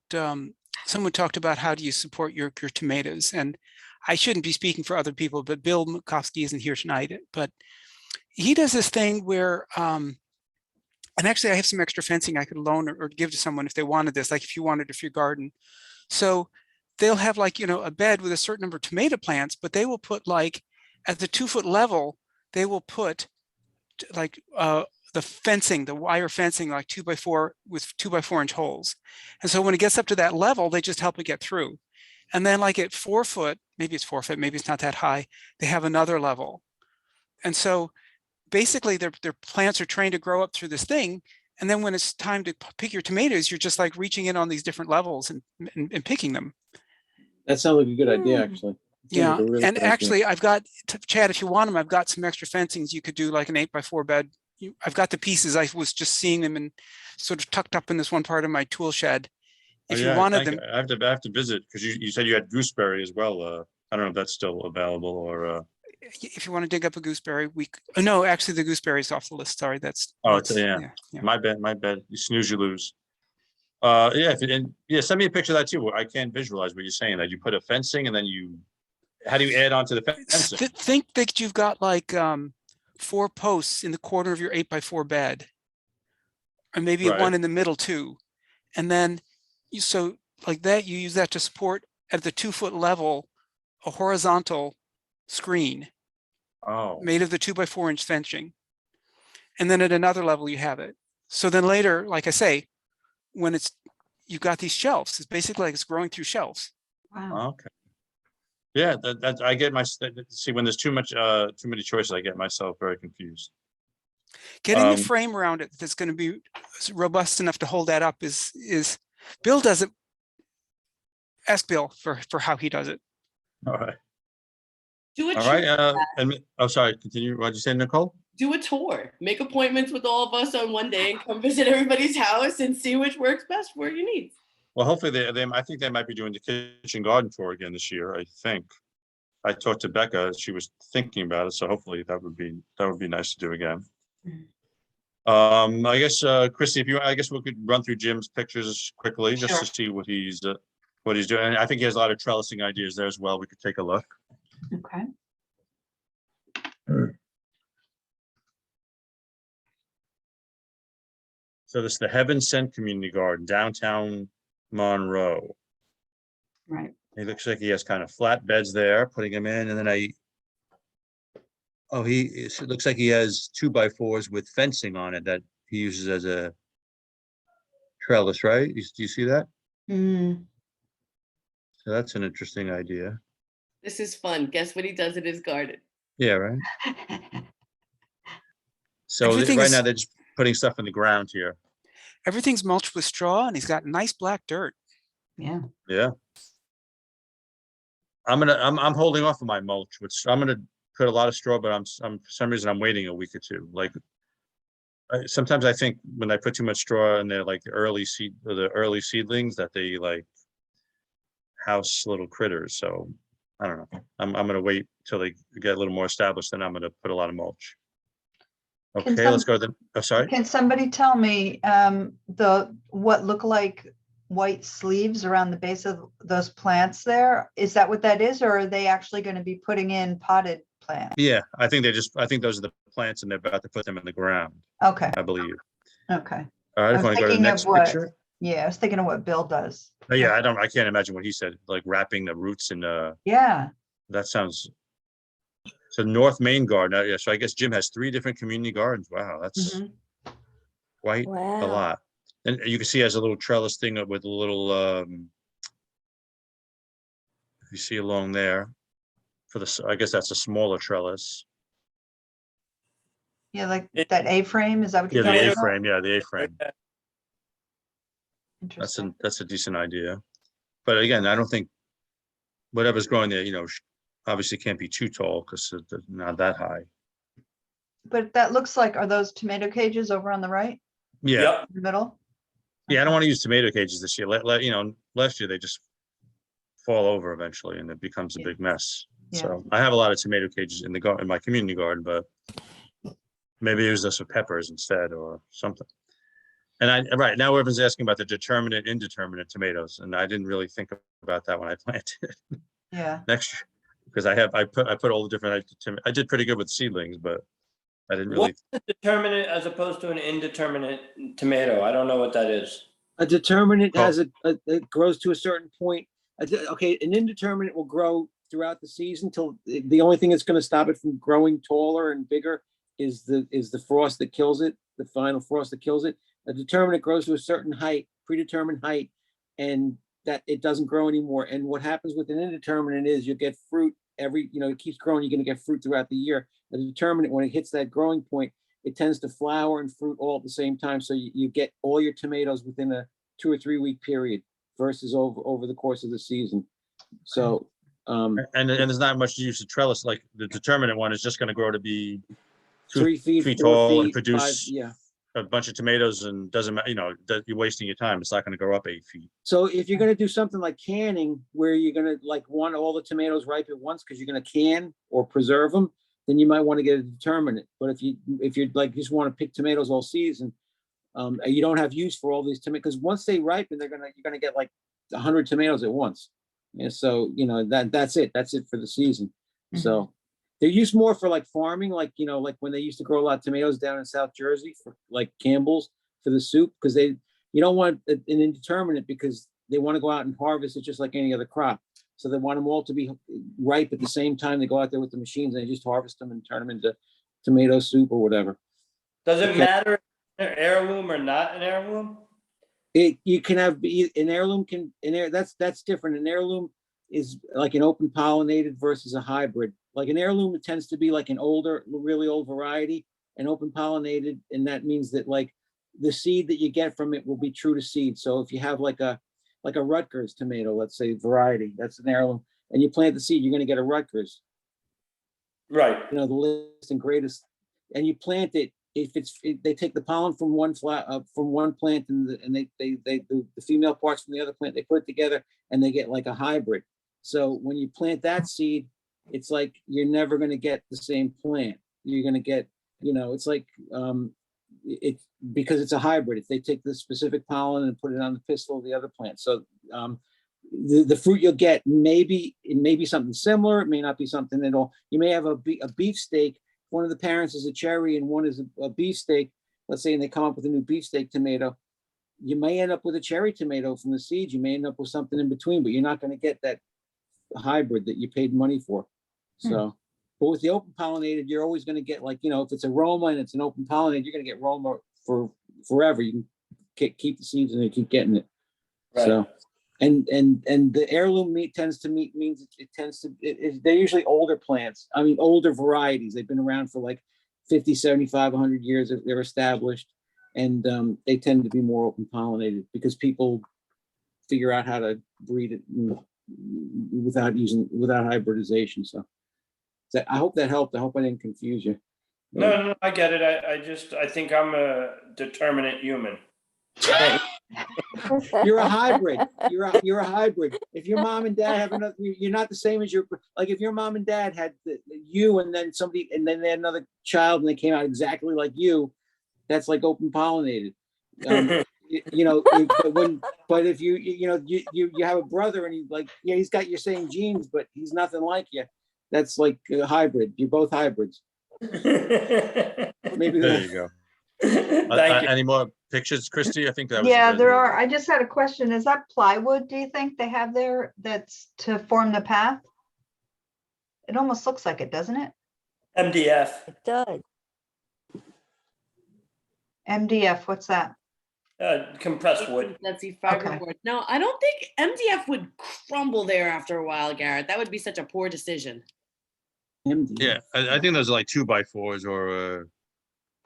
F: someone talked about how do you support your tomatoes, and I shouldn't be speaking for other people, but Bill Makovsky isn't here tonight, but he does this thing where and actually I have some extra fencing I could loan or give to someone if they wanted this, like if you wanted it for your garden. So they'll have like, a bed with a certain number of tomato plants, but they will put like at the 2 foot level, they will put like the wire fencing, like 2x4 with 2x4 inch holes. And so when it gets up to that level, they just help it get through. And then like at 4 foot, maybe it's 4 foot, maybe it's not that high, they have another level. And so basically their plants are trained to grow up through this thing. And then when it's time to pick your tomatoes, you're just like reaching in on these different levels and picking them.
E: That sounds like a good idea, actually.
F: Yeah,
E: Like really
F: and actually I've got, Chad, if you want them, I've got some extra fencings. You could do like an 8x4 bed. I've got the pieces. I was just seeing them and sort of tucked up in this one part of my tool shed. If you wanted them.
C: I have to visit because you said you had gooseberry as well. I don't know if that's still available or.
F: If you want to dig up a gooseberry, no, actually the gooseberry's off the list. Sorry,
C: yeah. My bad. You snooze, you lose. Send me a picture of that too. I can't visualize what you're saying. That you put a fencing and then how do you add on to the fencing?
F: Think that you've got like 4 posts in the corner of your 8x4 bed, or maybe one in the middle too, and then you use that to support at the 2 foot level a horizontal screen made of the 2x4 inch fencing, and then at another level you have it. So then later, like I say, when you've got these shelves, it's basically like it's growing through shelves.
I: Wow.
C: Okay. Yeah, that I get when there's too many choices, I get myself very confused.
F: Getting a frame around it that's going to be robust enough to hold that up is Bill does it. Ask Bill for how he does it.
C: All right.
D: Do a
C: All
D: tour.
C: Right. Sorry. Continue. What did you say, Nicole?
D: Do a tour. Make appointments with all of us on one day and come visit everybody's house and see which works best for your needs.
C: Well, hopefully I think they might be doing the kitchen garden tour again this year. I think I talked to Becca. She was thinking about it, so hopefully that would be nice to do again. I guess Christy, I guess we could run through Jim's pictures quickly just to see what he's doing. I think he has a lot of trellising ideas there as well. We could take a look.
I: Okay.
C: So this is the Heaven Sent Community Garden, downtown Monroe.
I: Right.
C: He looks like he has kind of flat beds there, putting them in, and then it looks like he has 2x4s with fencing on it that he uses as a trellis, right? Do you see that?
I: Mm.
C: So that's an interesting idea.
D: This is fun. Guess what he does in his garden?
C: Yeah, right. So
F: Everything
C: right
F: is-
C: now they're just putting stuff in the ground here.
F: Everything's mulched with straw and he's got nice black dirt.
I: Yeah.
C: Yeah. I'm holding off on my mulch, which I'm gonna put a lot of straw, but I'm for some reason I'm waiting a week or two. Like sometimes I think when I put too much straw in there, like the early seedlings, that they like house little critters. So I don't know. I'm gonna wait till they get a little more established, then I'm gonna put a lot of mulch. Okay, let's go to the, oh, sorry.
I: Can somebody tell me what look like white sleeves around the base of those plants there? Is that what that is, or are they actually going to be putting in potted plants?
C: Yeah, I think those are the plants and they're about to put them in the ground,
I: Okay.
C: I believe.
I: Okay.
C: All right, if you want to go to the next picture.
I: Yeah, I was thinking of what Bill does.
C: Oh, yeah, I can't imagine what he said, like wrapping the roots in
I: Yeah.
C: that sounds. So North Main Garden, yeah, so I guess Jim has 3 different community gardens. Wow, that's quite a lot. And you can see he has a little trellis thing with a little, you see along there for the, I guess that's a smaller trellis.
I: Yeah, like that A-frame, is that what you're
C: Yeah, the
I: talking about?
C: A-frame, yeah, the A-frame.
I: Interesting.
C: That's a decent idea. But again, I don't think whatever's growing there, obviously can't be too tall because they're not that high.
I: But that looks like, are those tomato cages over on the right?
C: Yeah.
G: Yep.
I: In the middle?
C: Yeah, I don't want to use tomato cages this year. Last year they just fall over eventually and it becomes a big mess.
I: Yeah.
C: So I have a lot of tomato cages in the garden, in my community garden, but maybe use this with peppers instead or something. And right now everyone's asking about the determinate, indeterminate tomatoes, and I didn't really think about that when I planted.
I: Yeah.
C: Next year, because I put all the different. I did pretty good with seedlings, but I didn't really.
G: What's a determinate as opposed to an indeterminate tomato? I don't know what that is.
E: A determinate has it grows to a certain point. Okay, an indeterminate will grow throughout the season till the only thing that's going to stop it from growing taller and bigger is the frost that kills it, the final frost that kills it. A determinate grows to a certain height, predetermined height, and that it doesn't grow anymore. And what happens with an indeterminate is you get fruit it keeps growing, you're going to get fruit throughout the year. A determinate, when it hits that growing point, it tends to flower and fruit all at the same time. So you get all your tomatoes within a 2 or 3 week period versus over the course of the season. So
C: and there's not much use of trellis. Like the determinate one is just going to grow to be
E: 3 feet, 4
C: tall
E: feet,
C: and produce
E: 5, yeah.
C: a bunch of tomatoes, and doesn't matter, you're wasting your time. It's not going to grow up 8 feet.
E: So if you're going to do something like canning, where you're going to want all the tomatoes ripe at once because you're going to can or preserve them, then you might want to get a determinate. But if you're like just want to pick tomatoes all season, you don't have use for all these tomatoes, because once they ripen, you're going to get like 100 tomatoes at once. And so that's it for the season. So they're used more for like farming, like like when they used to grow a lot of tomatoes down in South Jersey for like Campbell's for the soup, because you don't want an indeterminate because they want to go out and harvest it just like any other crop. So they want them all to be ripe at the same time. They go out there with the machines and they just harvest them and turn them into tomato soup or whatever.
G: Does it matter if they're heirloom or not an heirloom?
E: You can have an heirloom that's different. An heirloom is like an open pollinated versus a hybrid. Like an heirloom, it tends to be like an really old variety, and open pollinated, and that means that like the seed that you get from it will be true to seed. So if you have like a Rutgers tomato, let's say variety, that's an heirloom, and you plant the seed, you're going to get a Rutgers.
G: Right.
E: The latest and greatest, and you plant it. If they take the pollen from one plant and the female parts from the other plant, they put it together and they get like a hybrid. So when you plant that seed, it's like you're never going to get the same plant. You're going to get, it's like it's because it's a hybrid. If they take the specific pollen and put it on the pistil of the other plant, so the fruit you'll get, it may be something similar. It may not be something at all. You may have a beefsteak. One of the parents is a cherry and one is a beefsteak. Let's say, and they come up with a new beefsteak tomato. You may end up with a cherry tomato from the seeds. You may end up with something in between, but you're not going to get that hybrid that you paid money for. So, but with the open pollinated, you're always going to get, like, you know, if it's a Roma and it's an open pollinated, you're going to get Roma for forever. You can keep the seeds and you keep getting it.
G: Right.
E: So, and the heirloom meat means they're usually older plants. I mean, older varieties. They've been around for like 50, 75, 100 years. They're established, and they tend to be more open pollinated because people figure out how to breed it without hybridization. So I hope that helped. I hope I didn't confuse you.
G: No, I get it. I think I'm a determinate human.
E: You're a hybrid. You're a hybrid. If your mom and dad have another, you're not the same as like if your mom and dad had you and then somebody, and then they had another child and they came out exactly like you, that's like open pollinated. You know, but if you have a brother and he's got your same genes, but he's nothing like you, that's like a hybrid. You're both hybrids. Maybe
C: there you go.
G: Thank you.
C: Any more pictures, Christy? I think that was
I: there are. I just had a question. Is that plywood, do you think they have there that's to form the path? It almost looks like it, doesn't it?
G: MDF.
J: It does.
I: MDF, what's that?
G: Compressed wood.
D: Let's see, fiberboard. No, I don't think MDF would crumble there after a while, Garrett. That would be such a poor decision.
C: Yeah, I think those are like 2x4s or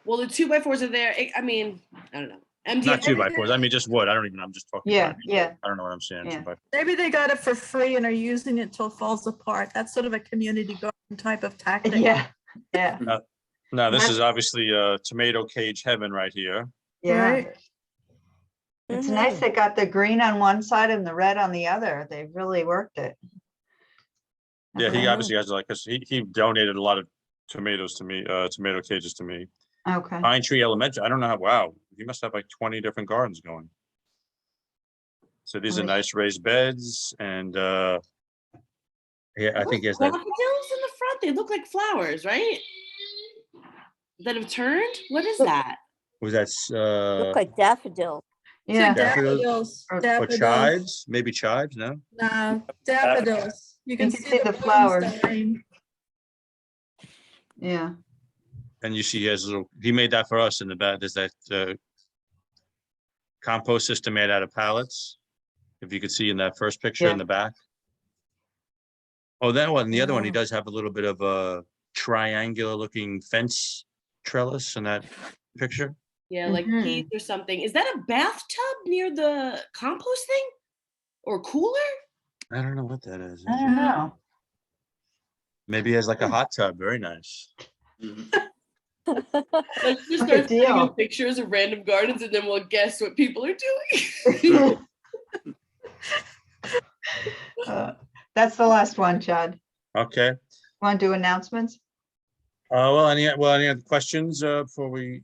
D: Well, the 2x4s are there. I mean, I don't know. MDF.
C: not 2x4s. I mean, just wood. I'm just talking.
I: Yeah.
C: I don't know what I'm saying.
I: Yeah.
C: 2x4.
B: Maybe they got it for free and are using it till it falls apart. That's sort of a community garden type of tactic.
I: Yeah.
C: No, this is obviously tomato cage heaven right here.
I: Yeah.
B: Right?
I: It's nice they got the green on one side and the red on the other. They really worked it.
C: Yeah, he obviously has because he donated a lot of tomatoes to me, tomato cages to me.
I: Okay.
C: Pine Tree Elementary. I don't know how. Wow, he must have like 20 different gardens going. So these are nice raised beds, and yeah, I think he has that.
D: Daffodils in the front. They look like flowers, right? That have turned. What is that?
C: Was that
J: Look like daffodils.
B: Yeah,
C: daffodils or chives? Maybe chives? No.
B: No, daffodils. You can see the
I: flowers.
B: dying.
I: Yeah.
C: And you see he made that for us in the back. There's that compost system made out of pallets. If you could see in that first picture in the back. Oh, that one. The other one, he does have a little bit of a triangular looking fence trellis in that picture.
D: Yeah, like peas or something. Is that a bathtub near the compost thing? Or cooler?
C: I don't know what that is.
I: I don't know.
C: Maybe he has like a hot tub. Very nice.
D: Let's just start taking pictures of random gardens and then we'll guess what people are doing.
I: That's the last one, Chad.
C: Okay.
I: Want to do announcements?
C: Well, any other questions before we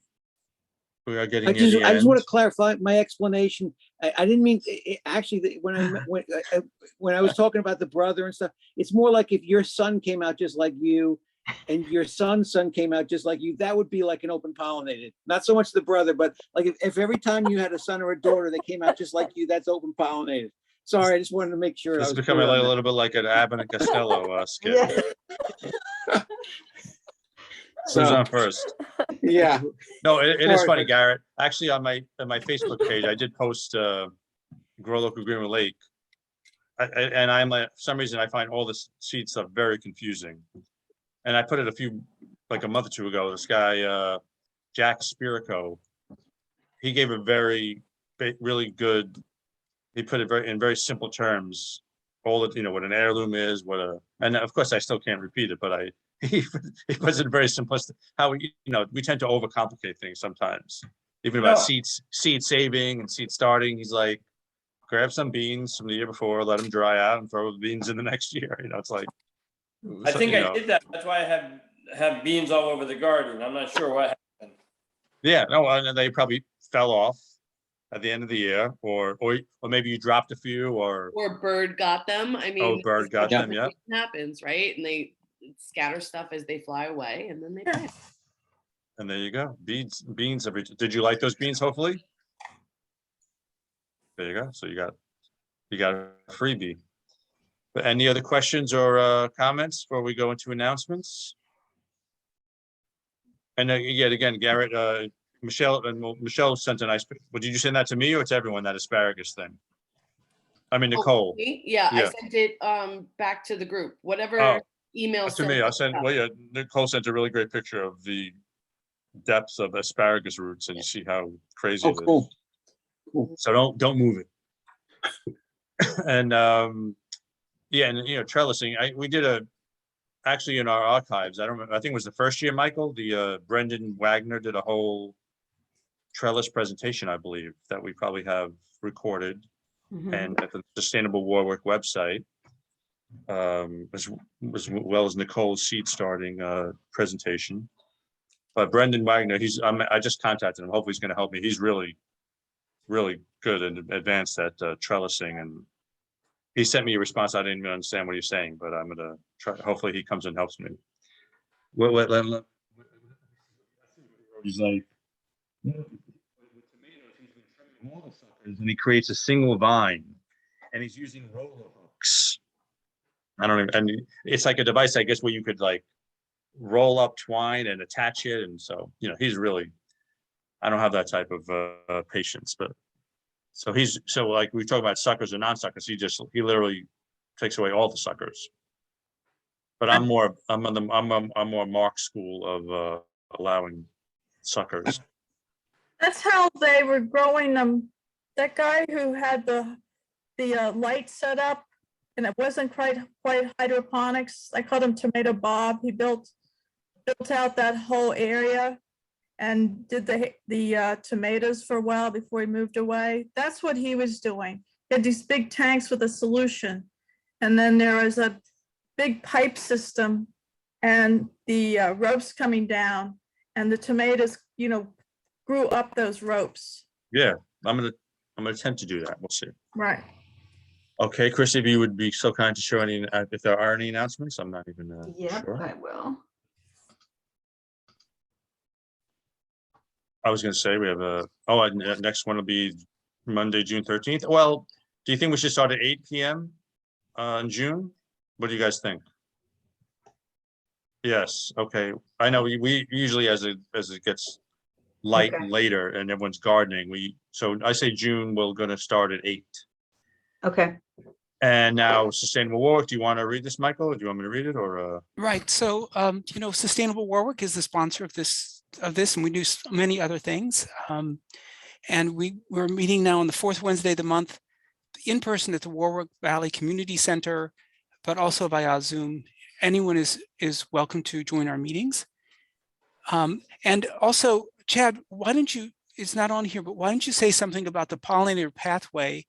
C: are getting?
E: I just want to clarify my explanation. I didn't mean actually when I was talking about the brother and stuff. It's more like if your son came out just like you, and your son's son came out just like you. That would be like an open pollinated. Not so much the brother, but like if every time you had a son or a daughter that came out just like you, that's open pollinated. Sorry, I just wanted to make sure.
C: It's becoming a little bit like an Abbott and Costello skit.
I: Yeah.
C: Who's on first?
E: Yeah.
C: No, it is funny, Garrett. Actually, on my Facebook page, I did post Grow Local Greenwood Lake, and I'm for some reason I find all this seed stuff very confusing, and I put it like a month or two ago. This guy Jack Spirico, he gave a really good. He put it in very simple terms. All that what an heirloom is, and of course I still can't repeat it, but he puts it very simplistic. How we tend to overcomplicate things sometimes, even about seed saving and seed starting. He's like, grab some beans from the year before, let them dry out, and throw the beans in the next year. It's like.
G: I think I did that. That's why I have beans all over the garden. I'm not sure what happened.
C: Yeah, no, and they probably fell off. at the end of the year, or maybe you dropped a few, or
D: bird got them. I mean,
C: bird got them, yeah.
D: Happens, right? And they scatter stuff as they fly away, and then they plant.
C: And there you go. Beans did you like those beans, hopefully? There you go. So you got a freebie. But any other questions or comments before we go into announcements? And again, Garrett, Michelle sent a nice, did you send that to me or to everyone, that asparagus thing? I mean, Nicole.
D: Yeah, I sent it back to the group, whatever email
C: to me. I sent, Nicole sent a really great picture of the depth of asparagus roots, and you see how crazy it is.
E: Cool.
C: So don't move it. And and trellising. We did actually in our archives. I don't remember. I think it was the first year, Michael. The Brendan Wagner did a whole trellis presentation, I believe, that we probably have recorded, and at the Sustainable Warwick website, as well as Nicole's seed starting presentation. But Brendan Wagner, I just contacted him. Hopefully he's going to help me. He's really, really good and advanced at trellising, and he sent me a response. I didn't even understand what he's saying, but I'm going to try. Hopefully he comes and helps me. He's like, and he creates a single vine, and he's using roller hooks. I don't even, and it's like a device, I guess, where you could like roll up twine and attach it. And so, he's really, I don't have that type of patience, but so like we talk about suckers or non-suckers, he literally takes away all the suckers. But I'm more Mark school of allowing suckers.
B: That's how they were growing them. That guy who had the light set up, and it wasn't quite hydroponics. I called him Tomato Bob. He built out that whole area and did the tomatoes for a while before he moved away. That's what he was doing. He had these big tanks with a solution, and then there was a big pipe system, and the ropes coming down, and the tomatoes, grew up those ropes.
C: Yeah, I'm gonna attempt to do that. We'll see.
B: Right.
C: Okay, Chrissy, if you would be so kind to show if there are any announcements. I'm not even sure.
I: I will.
C: I was going to say we have next one will be Monday, June 13th. Well, do you think we should start at 8 p.m. In June? What do you guys think? Yes. Okay. I know we usually, as it gets light later and everyone's gardening, so I say June, we're going to start at 8.
I: Okay.
C: And now Sustainable Warwick, do you want to read this, Michael? Or do you want me to read it or?
F: Right. So, Sustainable Warwick is the sponsor of this, and we do many other things. And we're meeting now on the 4th Wednesday of the month, in person at the Warwick Valley Community Center, but also via Zoom. Anyone is welcome to join our meetings. And also, Chad, why don't you, it's not on here, but why don't you say something about the pollinator pathway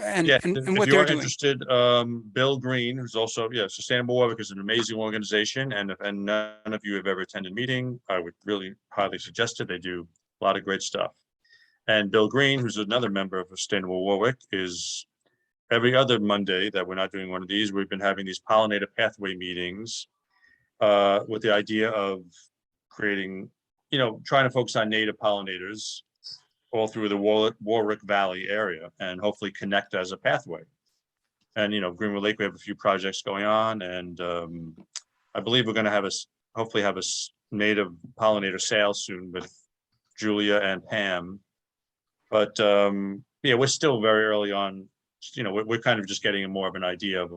F: and what they're doing?
C: Interested, Bill Green, who's also, Sustainable Warwick is an amazing organization, and none of you have ever attended a meeting, I would really highly suggest it. They do a lot of great stuff. And Bill Green, who's another member of Sustainable Warwick, is every other Monday that we're not doing one of these, we've been having these pollinator pathway meetings with the idea of creating, trying to focus on native pollinators all through the Warwick Valley area and hopefully connect as a pathway. And, Greenwood Lake, we have a few projects going on, and I believe we're going to hopefully have a native pollinator sale soon with Julia and Pam. But we're still very early on. We're kind of just getting more of an idea of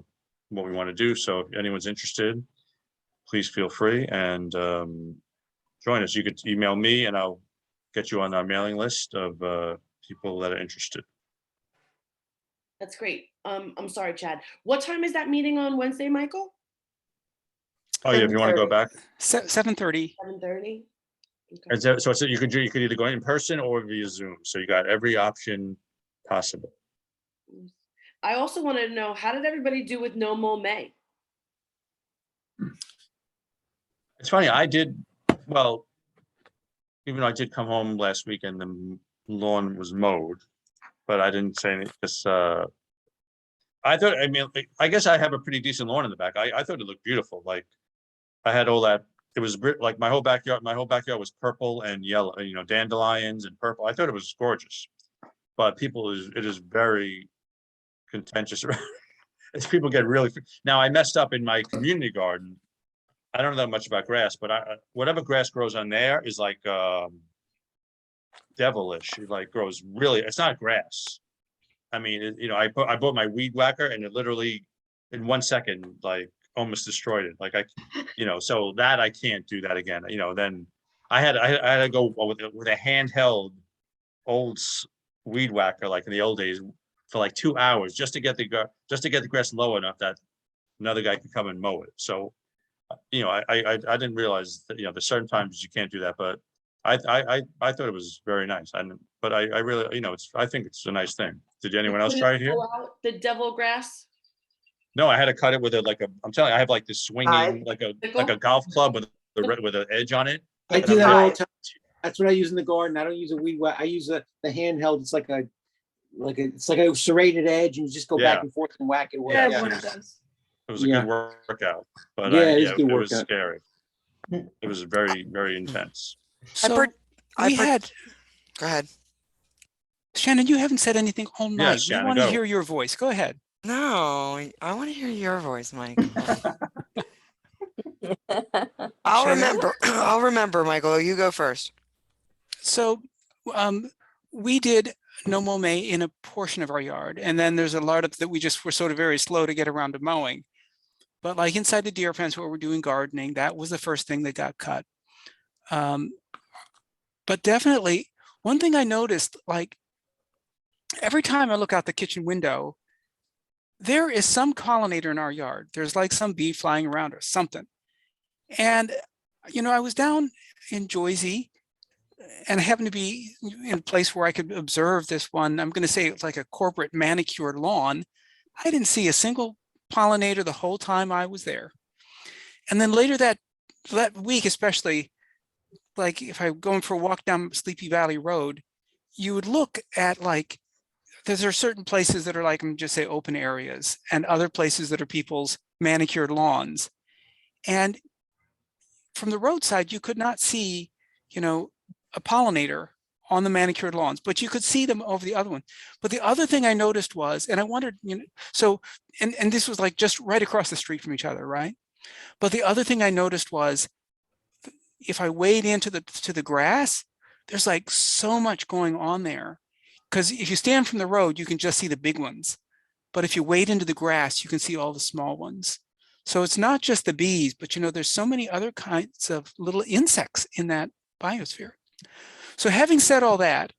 C: what we want to do. So if anyone's interested, please feel free and join us. You could email me and I'll get you on our mailing list of people that are interested.
D: That's great. I'm sorry, Chad. What time is that meeting on Wednesday, Michael?
C: Oh yeah, if you want to go back.
F: 7:30.
D: 7:30.
C: Okay. So you could either go in person or via Zoom. So you got every option possible.
D: I also wanted to know, how did everybody do with No Mow May?
C: It's funny, I did well. Even though I did come home last week and lawn was mowed, but I didn't say anything, because I thought, I mean, like, I guess I have a pretty decent lawn in the back. I thought it looked beautiful. Like I had all that, it was like my whole backyard was purple and yellow, dandelions and purple. I thought it was gorgeous. But it is very contentious. People get really, now I messed up in my community garden. I don't know that much about grass, but whatever grass grows on there is like devilish. It like grows really, it's not grass. I mean, I bought my weed whacker and it literally in 1 second, like almost destroyed it. Like so that I can't do that again. Then I had to go with a handheld old weed whacker, like in the old days, for like 2 hours just to get the grass low enough that another guy could come and mow it. So, I didn't realize that, there's certain times you can't do that, but I thought it was very nice. But I really, I think it's a nice thing. Did anyone else try it here?
D: The devil grass?
C: No, I had to cut it with I'm telling you, I have like this swinging, like a golf club with an edge on it.
E: I do that all the time. That's what I use in the garden. I don't use a weed whacker. I use the handheld. It's like a serrated edge, and you just go back and forth and whack it.
B: Yeah,
E: Yeah.
B: one of those.
C: It was a good workout, but
E: it
C: was scary. It was very, very intense.
F: So
H: Go ahead.
F: Shannon, you haven't said anything all night.
C: Yes,
F: We
C: Shannon,
F: want to
C: go.
F: hear your voice. Go ahead.
H: No, I want to hear your voice, Mike.
F: Shannon?
H: I'll remember, Michael. You go first.
F: So we did no mow May in a portion of our yard. And then there's a lot of that we just were sort of very slow to get around to mowing. But like inside the deer fence where we're doing gardening, that was the first thing that got cut. But definitely one thing I noticed, like every time I look out the kitchen window, there is some pollinator in our yard. There's like some bee flying around or something. And, I was down in Joyzy and I happened to be in a place where I could observe this one. I'm going to say it's like a corporate manicured lawn. I didn't see a single pollinator the whole time I was there. And then later that week, especially, like if I'm going for a walk down Sleepy Valley Road, you would look at like, there are certain places that are like, I'm just say open areas, and other places that are people's manicured lawns. And from the roadside, you could not see, a pollinator on the manicured lawns, but you could see them over the other one. But the other thing I noticed was, and I wondered, so, and this was like just right across the street from each other, right? But the other thing I noticed was, if I wade into the grass, there's like so much going on there. Because if you stand from the road, you can just see the big ones. But if you wade into the grass, you can see all the small ones. So it's not just the bees, but there's so many other kinds of little insects in that biosphere. So having said all that,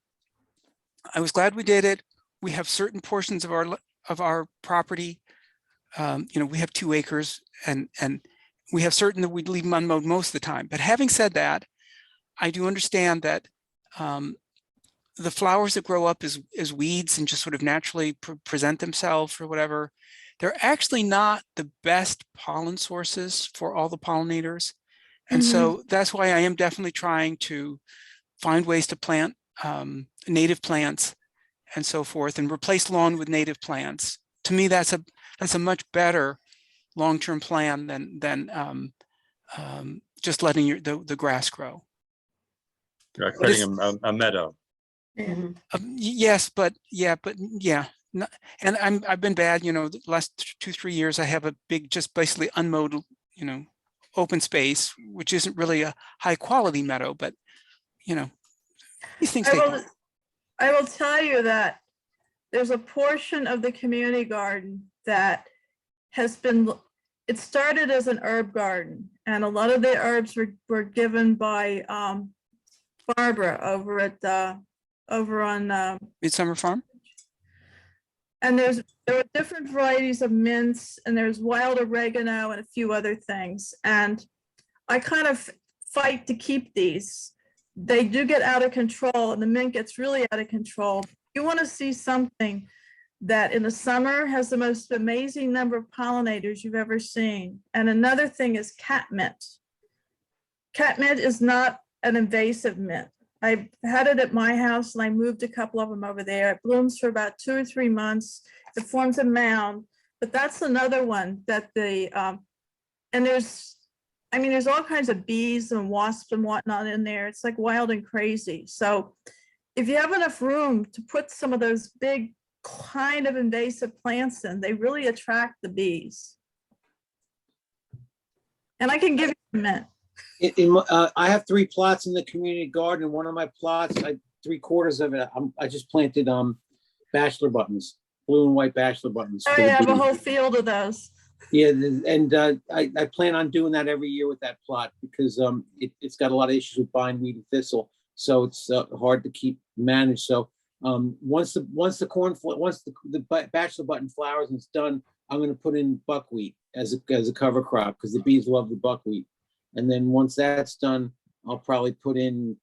F: I was glad we did it. We have certain portions of our property. We have 2 acres, and we have certain that we'd leave them unmowed most of the time. But having said that, I do understand that the flowers that grow up as weeds and just sort of naturally present themselves or whatever, they're actually not the best pollen sources for all the pollinators. And so that's why I am definitely trying to find ways to plant native plants and so forth, and replace lawn with native plants. To me, that's a much better long-term plan than just letting the grass grow.
C: Creating a meadow.
F: Yes, but yeah. And I've been bad, the last 2-3 years. I have a big, just basically unmowed, open space, which isn't really a high quality meadow, but these things take time.
B: I will tell you that there's a portion of the community garden that has been, it started as an herb garden, and a lot of the herbs were given by Barbara over on
F: Midsummer Farm.
B: And there were different varieties of mints, and there's wild oregano and a few other things. And I kind of fight to keep these. They do get out of control, and the mint gets really out of control. You want to see something that in the summer has the most amazing number of pollinators you've ever seen. And another thing is catmint. Catmint is not an invasive mint. I had it at my house and I moved a couple of them over there. It blooms for about 2 or 3 months. It forms a mound, but that's another one that and there's all kinds of bees and wasps and whatnot in there. It's like wild and crazy. So if you have enough room to put some of those big kind of invasive plants in, they really attract the bees. And I can give you a mint.
E: I have 3 plots in the community garden. One of my plots, 3/4 of it, I just planted bachelor buttons, blue and white bachelor buttons.
B: Oh,
E: for the
B: yeah, I have a
E: bees.
B: whole field of those.
E: Yeah, and I plan on doing that every year with that plot because it's got a lot of issues with bindweed and thistle, so it's hard to keep managed. So once the bachelor button flowers and it's done, I'm going to put in buckwheat as a cover crop because the bees love the buckwheat. And then once that's done, I'll probably put in.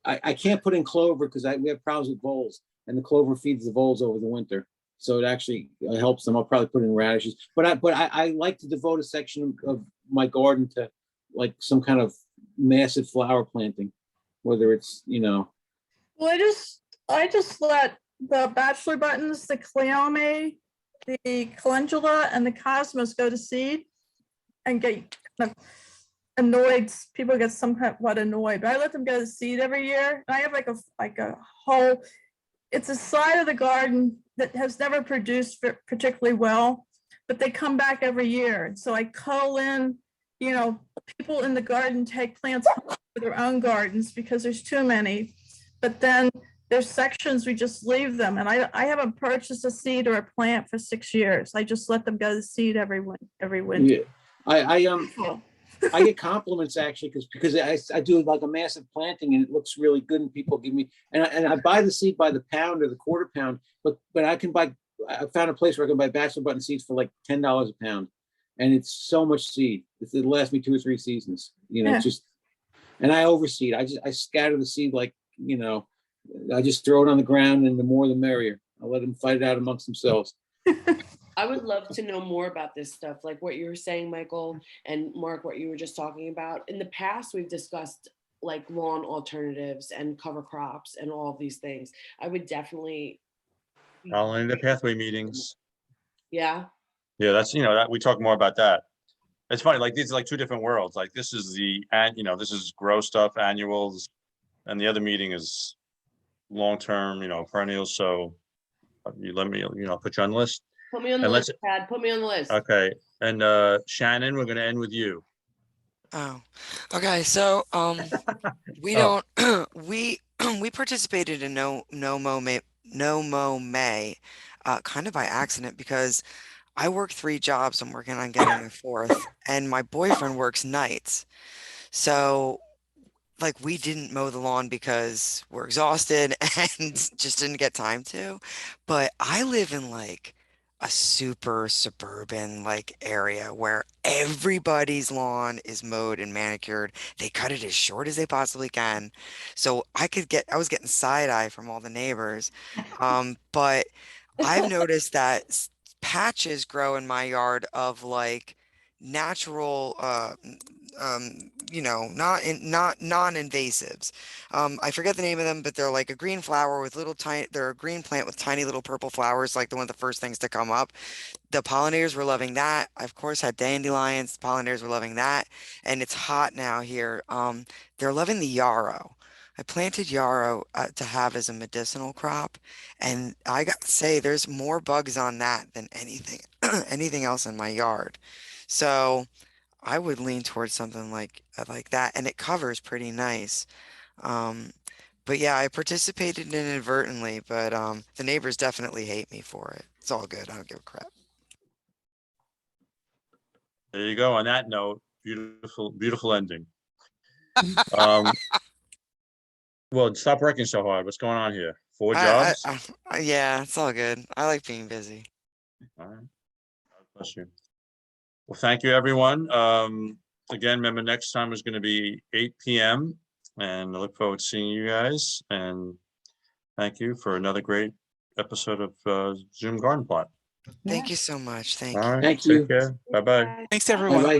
E: I can't put in clover because we have problems with voles, and the clover feeds the voles over the winter. So it actually helps them. I'll probably put in radishes, but I like to devote a section of my garden to like some kind of massive flower planting, whether it's,
B: Well, I just let the bachelor buttons, the cleome, the calendula, and the cosmos go to seed and get kind of annoyed. People get somewhat annoyed, but I let them go to seed every year. And I have like a whole, it's a side of the garden that has never produced particularly well, but they come back every year. And so I cull in, people in the garden take plants home for their own gardens because there's too many, but then there's sections we just leave them. And I haven't purchased a seed or a plant for 6 years. I just let them go to seed every winter.
E: Yeah. I get compliments actually because I do like a massive planting and it looks really good and people give me and I buy the seed by the pound or the quarter pound, but I found a place where I can buy bachelor button seeds for like $10 a pound, and it's so much seed. It'll last me 2 or 3 seasons.
B: Yeah.
E: And I overseed. I scatter the seed like I just throw it on the ground, and the more the merrier. I'll let them fight it out amongst themselves.
D: I would love to know more about this stuff, like what you were saying, Michael, and Mark, what you were just talking about. In the past, we've discussed like lawn alternatives and cover crops and all of these things. I would definitely.
C: All in the pathway meetings.
D: Yeah.
C: Yeah, that's, that we talk more about that. It's funny, like these are like 2 different worlds. Like this is this is grow stuff, annuals, and the other meeting is long-term, perennials. So you let me, put you on the list.
D: Put me on the list, Pat. Put me on the list.
C: Okay. And Shannon, we're going to end with you.
H: Oh, okay. So we don't we participated in No Mow May kind of by accident because I work 3 jobs. I'm working on getting a 4th, and my boyfriend works nights. So like we didn't mow the lawn because we're exhausted and just didn't get time to. But I live in like a super suburban like area where everybody's lawn is mowed and manicured. They cut it as short as they possibly can. So I was getting side eye from all the neighbors. But I've noticed that patches grow in my yard of like natural not non-invasives. I forget the name of them, but they're like a green flower with they're a green plant with tiny little purple flowers, like one of the first things to come up. The pollinators were loving that. I, of course, had dandelions. The pollinators were loving that. And it's hot now here. They're loving the yarrow. I planted yarrow to have as a medicinal crop, and I got to say there's more bugs on that than anything else in my yard. So I would lean towards something like that, and it covers pretty nice. But yeah, I participated inadvertently, but the neighbors definitely hate me for it. It's all good. I don't give a crap.
C: There you go. On that note, beautiful ending. Well, stop working so hard. What's going on here? 4 jobs?
H: Yeah, it's all good. I like being busy.
C: All right. God bless you. Well, thank you, everyone. Again, remember next time is going to be 8 p.m. and I look forward to seeing you guys. And thank you for another great episode of Zoom Garden Plot.
H: Thank you so much. Thank
C: All
H: you.
C: right.
E: Thank
C: Take
E: you.
C: care. Bye-bye.
F: Thanks, everyone.
E: Bye-bye.